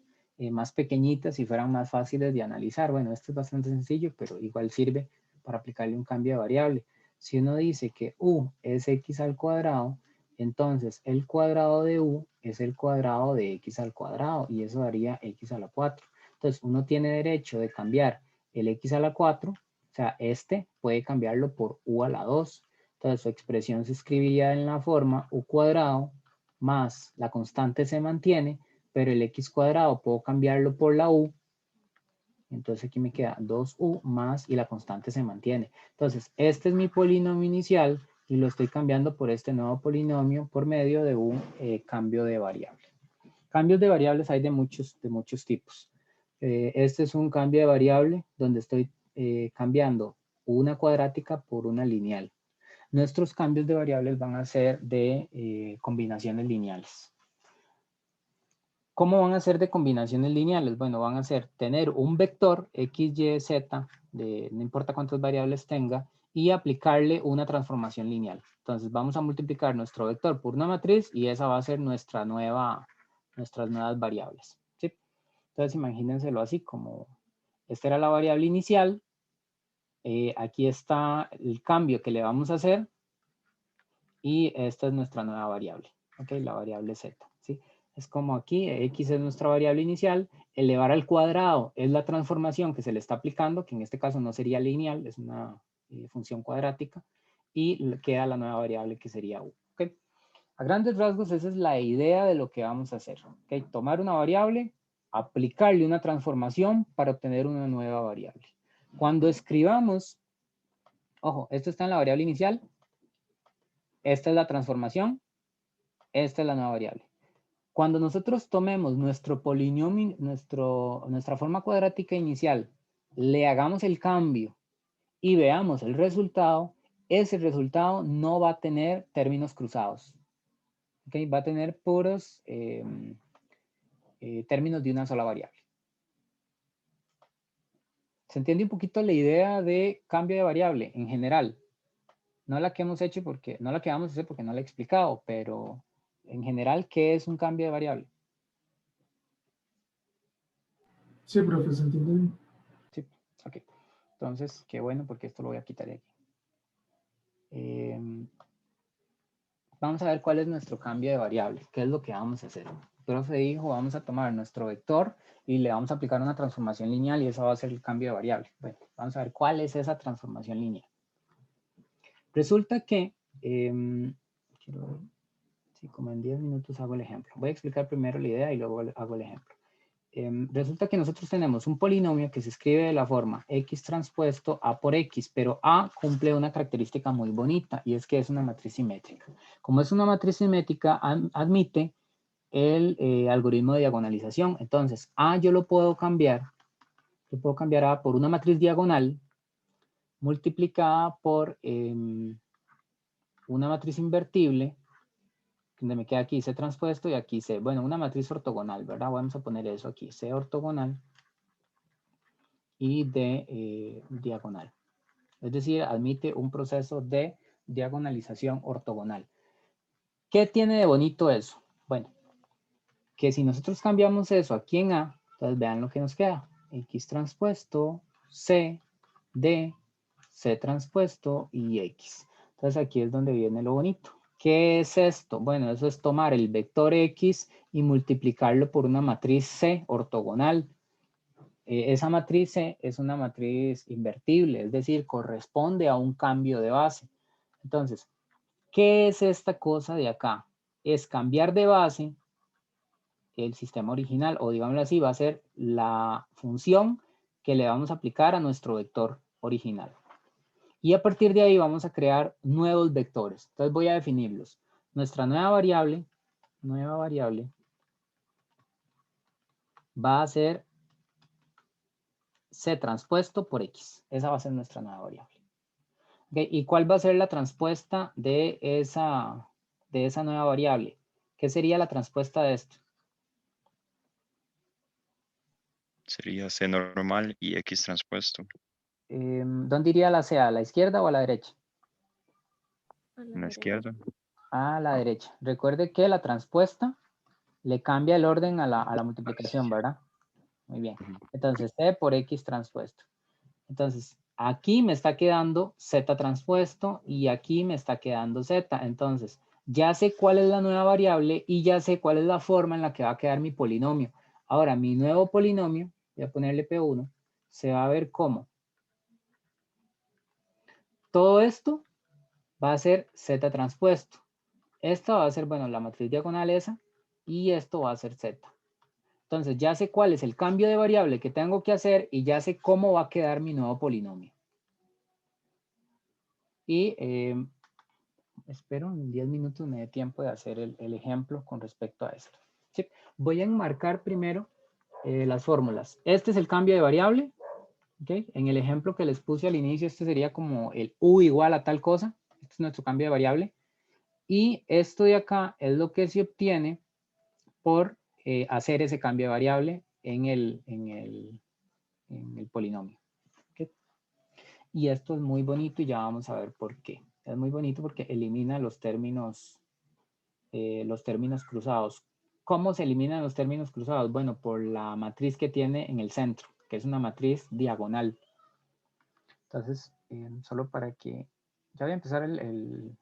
pequeñitas y fueran más fáciles de analizar. Bueno, esto es bastante sencillo, pero igual sirve para aplicarle un cambio de variable. Si uno dice que u es x al cuadrado, entonces el cuadrado de u es el cuadrado de x al cuadrado y eso daría x a la 4. Entonces uno tiene derecho de cambiar el x a la 4, o sea, este puede cambiarlo por u a la 2. Entonces su expresión se escribiría en la forma u cuadrado más la constante se mantiene, pero el x cuadrado puedo cambiarlo por la u. Entonces aquí me queda 2u más y la constante se mantiene. Entonces este es mi polinomio inicial y lo estoy cambiando por este nuevo polinomio por medio de un cambio de variable. Cambios de variables hay de muchos tipos. Este es un cambio de variable donde estoy cambiando una cuadrática por una lineal. Nuestros cambios de variables van a ser de combinaciones lineales. ¿Cómo van a ser de combinaciones lineales? Bueno, van a ser tener un vector x, y, z, no importa cuántas variables tenga, y aplicarle una transformación lineal. Entonces vamos a multiplicar nuestro vector por una matriz y esa va a ser nuestras nuevas variables, ¿sí? Entonces imagínenselo así como esta era la variable inicial, aquí está el cambio que le vamos a hacer y esta es nuestra nueva variable, ¿ok? La variable z, ¿sí? Es como aquí, x es nuestra variable inicial, elevar al cuadrado es la transformación que se le está aplicando, que en este caso no sería lineal, es una función cuadrática, y queda la nueva variable que sería u, ¿ok? A grandes rasgos esa es la idea de lo que vamos a hacer, ¿ok? Tomar una variable, aplicarle una transformación para obtener una nueva variable. Cuando escribamos, ojo, esto está en la variable inicial, esta es la transformación, esta es la nueva variable. Cuando nosotros tomemos nuestro polinomio, nuestra forma cuadrática inicial, le hagamos el cambio y veamos el resultado, ese resultado no va a tener términos cruzados. ¿Okay? Va a tener puros términos de una sola variable. ¿Se entiende un poquito la idea de cambio de variable en general? No la que hemos hecho porque, no la que vamos a hacer porque no la he explicado, pero en general, ¿qué es un cambio de variable? Sí, profe, se entiende bien. Sí, ok. Entonces, qué bueno porque esto lo voy a quitar de aquí. Vamos a ver cuál es nuestro cambio de variable. ¿Qué es lo que vamos a hacer? El profe dijo, vamos a tomar nuestro vector y le vamos a aplicar una transformación lineal y eso va a ser el cambio de variable. Bueno, vamos a ver cuál es esa transformación lineal. Resulta que, quiero ver si como en 10 minutos hago el ejemplo. Voy a explicar primero la idea y luego hago el ejemplo. Resulta que nosotros tenemos un polinomio que se escribe de la forma x transpuesto a por x, pero a cumple una característica muy bonita y es que es una matriz simétrica. Como es una matriz simétrica, admite el algoritmo de diagonalización. Entonces, a yo lo puedo cambiar, a por una matriz diagonal multiplicada por una matriz invertible, donde me queda aquí C transpuesto y aquí C. Bueno, una matriz ortogonal, ¿verdad? Vamos a poner eso aquí, C ortogonal y D diagonal. Es decir, admite un proceso de diagonalización ortogonal. ¿Qué tiene de bonito eso? Bueno, que si nosotros cambiamos eso aquí en A, entonces vean lo que nos queda. X transpuesto, C, D, C transpuesto y X. Entonces aquí es donde viene lo bonito. ¿Qué es esto? Bueno, eso es tomar el vector X y multiplicarlo por una matriz C ortogonal. Esa matriz C es una matriz invertible, es decir, corresponde a un cambio de base. Entonces, ¿qué es esta cosa de acá? Es cambiar de base el sistema original, o digámoslo así, va a ser la función que le vamos a aplicar a nuestro vector original. Y a partir de ahí vamos a crear nuevos vectores. Entonces voy a definirlos. Nuestra nueva variable va a ser C transpuesto por X. Esa va a ser nuestra nueva variable. Okay. ¿Y cuál va a ser la transpuesta de esa nueva variable? ¿Qué sería la transpuesta de esto? Sería C normal y X transpuesto. ¿Dónde iría la C? ¿A la izquierda o a la derecha? A la En la izquierda. A la derecha. Recuerde que la transpuesta le cambia el orden a la multiplicación, ¿verdad? Muy bien. Entonces, C por X transpuesto. Entonces, aquí me está quedando Z transpuesto y aquí me está quedando Z. Entonces, ya sé cuál es la nueva variable y ya sé cuál es la forma en la que va a quedar mi polinomio. Ahora, mi nuevo polinomio, voy a ponerle P1, se va a ver como. Todo esto va a ser Z transpuesto. Esta va a ser, bueno, la matriz diagonal esa y esto va a ser Z. Entonces, ya sé cuál es el cambio de variable que tengo que hacer y ya sé cómo va a quedar mi nuevo polinomio. Y espero en 10 minutos me dé tiempo de hacer el ejemplo con respecto a esto. ¿Sí? Voy a enmarcar primero las fórmulas. Este es el cambio de variable. ¿Okay? En el ejemplo que les puse al inicio, este sería como el u igual a tal cosa. Este es nuestro cambio de variable. Y esto de acá es lo que se obtiene por hacer ese cambio de variable en el polinomio. ¿Okay? Y esto es muy bonito y ya vamos a ver por qué. Es muy bonito porque elimina los términos cruzados. ¿Cómo se eliminan los términos cruzados? Bueno, por la matriz que tiene en el centro, que es una matriz diagonal. Entonces, solo para que... Ya voy a empezar el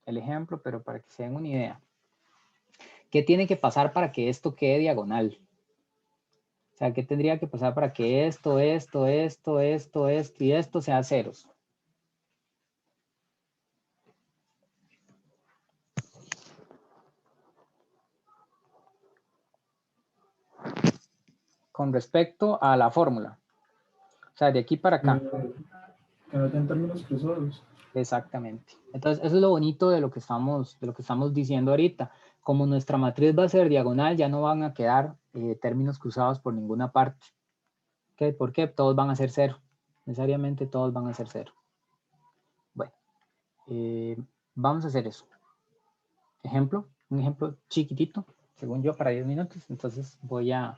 ejemplo, pero para que se den una idea. ¿Qué tiene que pasar para que esto quede diagonal? O sea, ¿qué tendría que pasar para que esto y esto sea ceros? Con respecto a la fórmula. O sea, de aquí para acá. Que no tengan términos cruzados. Exactamente. Entonces, eso es lo bonito de lo que estamos diciendo ahorita. Como nuestra matriz va a ser diagonal, ya no van a quedar términos cruzados por ninguna parte. ¿Okay? ¿Por qué? Todos van a ser cero. Necesariamente todos van a ser cero. Bueno, vamos a hacer eso. Ejemplo, un ejemplo chiquitito, según yo, para 10 minutos. Entonces voy a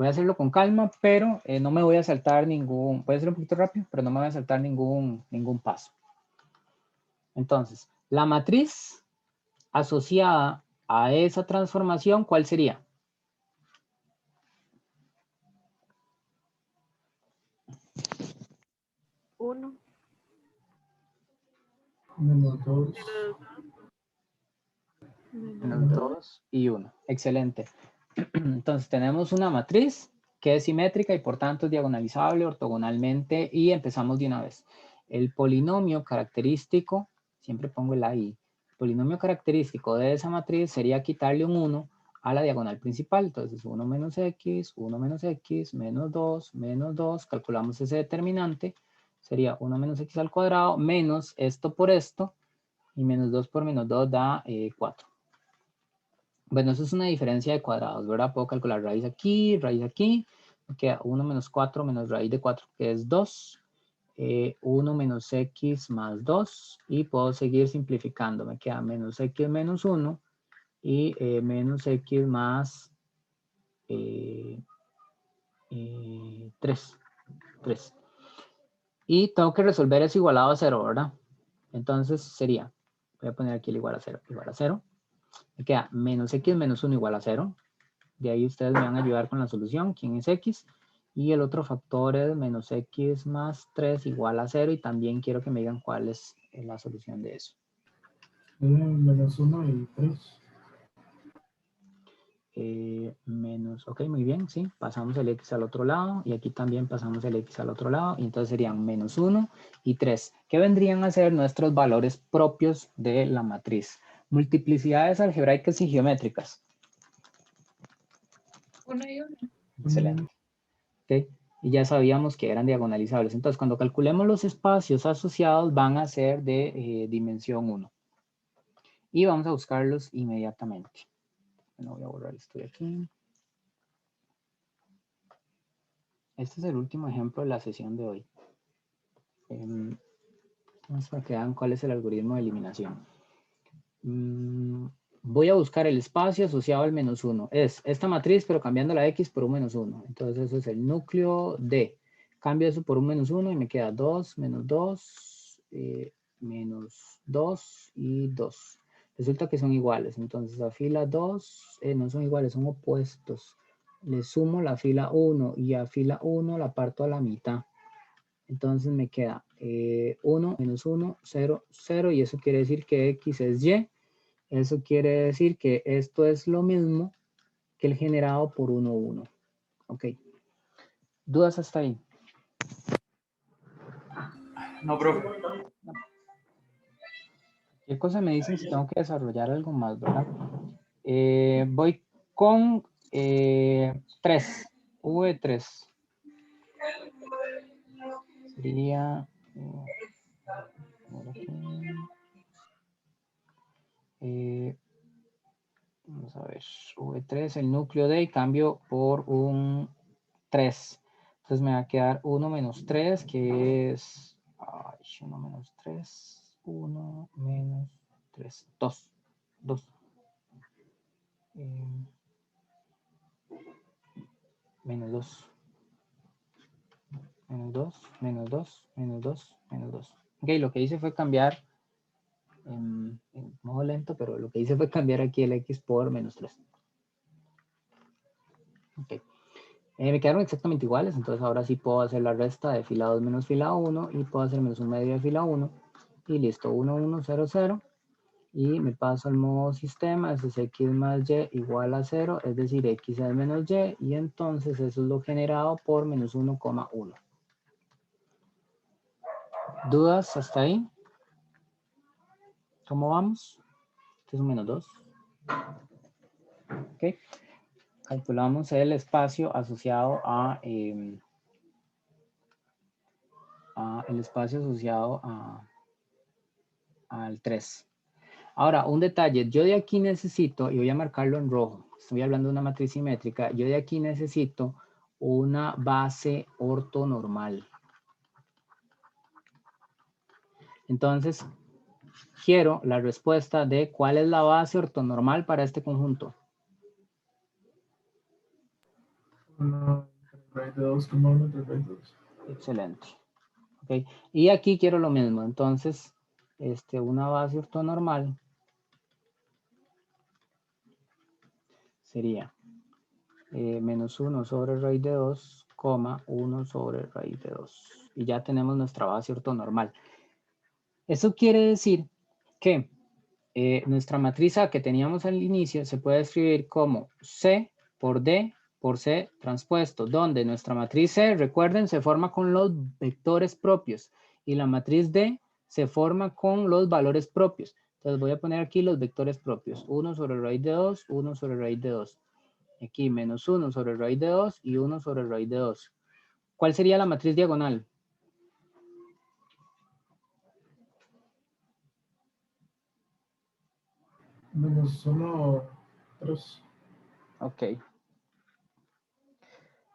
hacerlo con calma, pero no me voy a saltar ningún, voy a hacer un poquito rápido, pero no me voy a saltar ningún paso. Entonces, la matriz asociada a esa transformación, ¿cuál sería? Uno. Menos 2. Menos 2 y 1. Excelente. Entonces tenemos una matriz que es simétrica y por tanto es diagonalizable ortogonalmente y empezamos de una vez. El polinomio característico, siempre pongo el ahí, el polinomio característico de esa matriz sería quitarle un 1 a la diagonal principal. Entonces 1 menos x, menos 2, calculamos ese determinante, sería 1 menos x al cuadrado menos esto por esto y menos 2 por menos 2 da 4. Bueno, eso es una diferencia de cuadrados, ¿verdad? Puedo calcular raíz aquí, me queda 1 menos 4 menos raíz de 4, que es 2. 1 menos x más 2, y puedo seguir simplificando. Me queda menos x menos 1 y menos x más 3. Y tengo que resolver eso igualado a 0, ¿verdad? Entonces sería, voy a poner aquí el igual a 0, me queda menos x menos 1 igual a 0. De ahí ustedes me van a ayudar con la solución. ¿Quién es x? Y el otro factor es menos x más 3 igual a 0. Y también quiero que me digan cuál es la solución de eso. Menos 1 y 3. Ok, muy bien, sí. Pasamos el x al otro lado. Y aquí también pasamos el x al otro lado. Y entonces serían menos 1 y 3. ¿Qué vendrían a ser nuestros valores propios de la matriz? Multiplicidades algebraicas y geométricas. 1 y 1. Excelente. Okay. Y ya sabíamos que eran diagonalizables. Entonces, cuando calculemos los espacios asociados, van a ser de dimensión 1. Y vamos a buscarlos inmediatamente. Bueno, voy a borrar esto de aquí. Este es el último ejemplo de la sesión de hoy. Vamos a que vean cuál es el algoritmo de eliminación. Voy a buscar el espacio asociado al menos 1. Es esta matriz, pero cambiando la x por un menos 1. Entonces, eso es el núcleo D. Cambio eso por un menos 1 y me queda 2, menos 2, menos 2 y 2. Resulta que son iguales. Entonces, a fila 2 no son iguales, son opuestos. Le sumo la fila 1 y a fila 1 la parto a la mitad. Entonces me queda 1 menos 1, 0, 0, y eso quiere decir que X es Y. Eso quiere decir que esto es lo mismo que el generado por 1, 1. Ok. ¿Dudas hasta ahí? No, profe. ¿Qué cosa me dicen si tengo que desarrollar algo más, verdad? Voy con 3, V3. Sería... por aquí. Vamos a ver, V3, el núcleo de, y cambio por un 3. Entonces me va a quedar 1 menos 3, que es 1 menos 3, 1 menos 3, 2. 2. Menos 2. Menos 2, menos 2, menos 2, menos 2. Ok, lo que hice fue cambiar, en modo lento, pero lo que hice fue cambiar aquí el X por menos 3. Ok. Me quedaron exactamente iguales, entonces ahora sí puedo hacer la resta de fila 2 menos fila 1 y puedo hacer menos un medio de fila 1 y listo, 1, 1, 0, 0 y me paso al modo sistema, eso es X más Y igual a 0, es decir, X es menos Y y entonces eso es lo generado por menos 1,1. ¿Dudas hasta ahí? ¿Cómo vamos? Este es un menos 2. Ok. Calculamos el espacio asociado a el espacio asociado al 3. Ahora, un detalle, yo de aquí necesito, y voy a marcarlo en rojo, estoy hablando de una matriz simétrica, yo de aquí necesito una base ortonormal. Entonces, quiero la respuesta de cuál es la base ortonormal para este conjunto. 1 raíz de 2, 1 raíz de 2. Excelente. Okay. Y aquí quiero lo mismo, entonces, una base ortonormal sería menos 1 sobre raíz de 2, 1 sobre raíz de 2. Y ya tenemos nuestra base ortonormal. Eso quiere decir que nuestra matriz A que teníamos al inicio se puede escribir como C por D por C transpuesto, donde nuestra matriz C, recuerden, se forma con los vectores propios y la matriz D se forma con los valores propios. Entonces voy a poner aquí los vectores propios. 1 sobre raíz de 2, 1 sobre raíz de 2. Aquí menos 1 sobre raíz de 2 y 1 sobre raíz de 2. ¿Cuál sería la matriz diagonal? Menos 1, 3. Ok.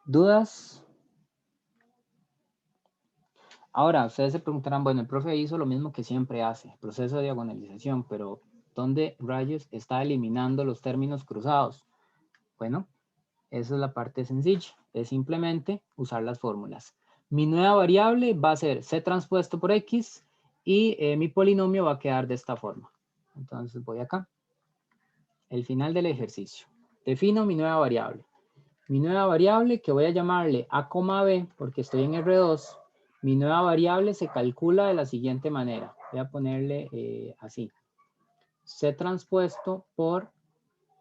¿Dudas? Ahora, ustedes se preguntarán, bueno, el profe hizo lo mismo que siempre hace, proceso de diagonalización, pero ¿dónde rayos está eliminando los términos cruzados? Bueno, esa es la parte sencilla, es simplemente usar las fórmulas. Mi nueva variable va a ser C transpuesto por X y mi polinomio va a quedar de esta forma. Entonces voy acá. El final del ejercicio. Defino mi nueva variable. Mi nueva variable que voy a llamarle A, B, porque estoy en R2, mi nueva variable se calcula de la siguiente manera. Voy a ponerle así. C transpuesto por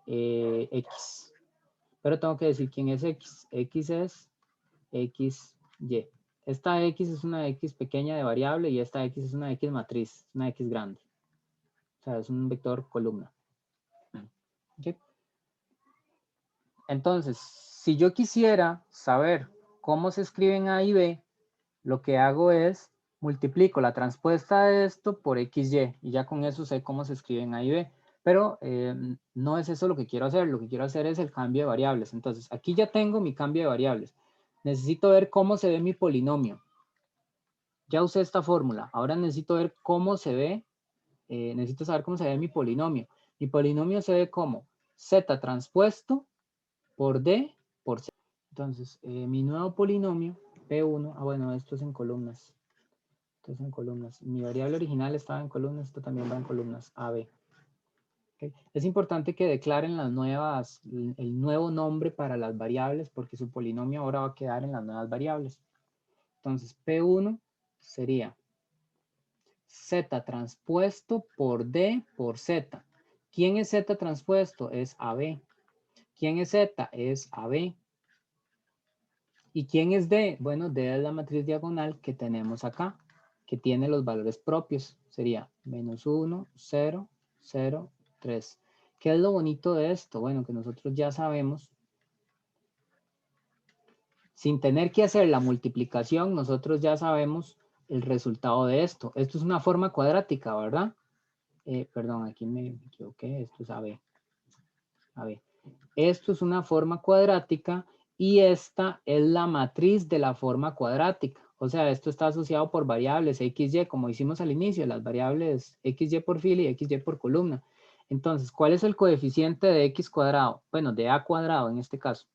X. Pero tengo que decir quién es X. X es XY. Esta X es una X pequeña de variable y esta X es una X matriz, una X grande. O sea, es un vector columna. ¿Okay? Entonces, si yo quisiera saber cómo se escriben A y B, lo que hago es multiplico la transpuesta de esto por XY y ya con eso sé cómo se escriben A y B. Pero no es eso lo que quiero hacer. Lo que quiero hacer es el cambio de variables. Entonces, aquí ya tengo mi cambio de variables. Necesito ver cómo se ve mi polinomio. Ya usé esta fórmula. Ahora necesito ver cómo se ve. Necesito saber cómo se ve mi polinomio. Mi polinomio se ve como Z transpuesto por D por C. Entonces, mi nuevo polinomio, P1, bueno, esto es en columnas. Esto es en columnas. Mi variable original estaba en columnas, esto también va en columnas, AB. ¿Okay? Es importante que declaren las nuevas, el nuevo nombre para las variables, porque su polinomio ahora va a quedar en las nuevas variables. Entonces, P1 sería Z transpuesto por D por Z. ¿Quién es Z transpuesto? Es AB. ¿Quién es Z? Es AB. ¿Y quién es D? Bueno, D es la matriz diagonal que tenemos acá, que tiene los valores propios. Sería -1, 0, 0, 3. ¿Qué es lo bonito de esto? Bueno, que nosotros ya sabemos, sin tener que hacer la multiplicación, nosotros ya sabemos el resultado de esto. Esto es una forma cuadrática, ¿verdad? Perdón, aquí me equivoqué. Esto es AB. AB. Esto es una forma cuadrática y esta es la matriz de la forma cuadrática. O sea, esto está asociado por variables XY, como hicimos al inicio, las variables XY por fila y XY por columna. Entonces, ¿cuál es el coeficiente de X cuadrado? Bueno, de A cuadrado en este caso.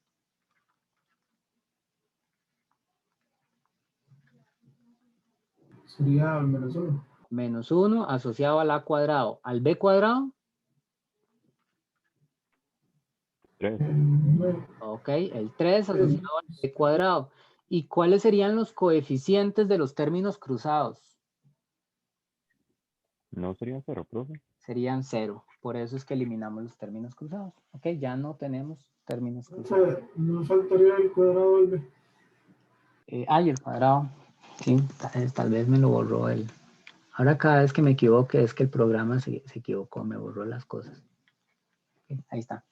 Sería -1. -1 asociado al A cuadrado. ¿Al B cuadrado? 3. 9. Ok, el 3 asociado al B cuadrado. ¿Y cuáles serían los coeficientes de los términos cruzados? ¿No sería 0, profe? Serían 0. Por eso es que eliminamos los términos cruzados. Ok, ya no tenemos términos O cruzados. sea, no faltaría el cuadrado del B. Y el cuadrado. Sí, tal vez me lo borró él. Ahora cada vez que me equivoque es que el programa se equivocó, me borró las cosas. Ok, ahí está.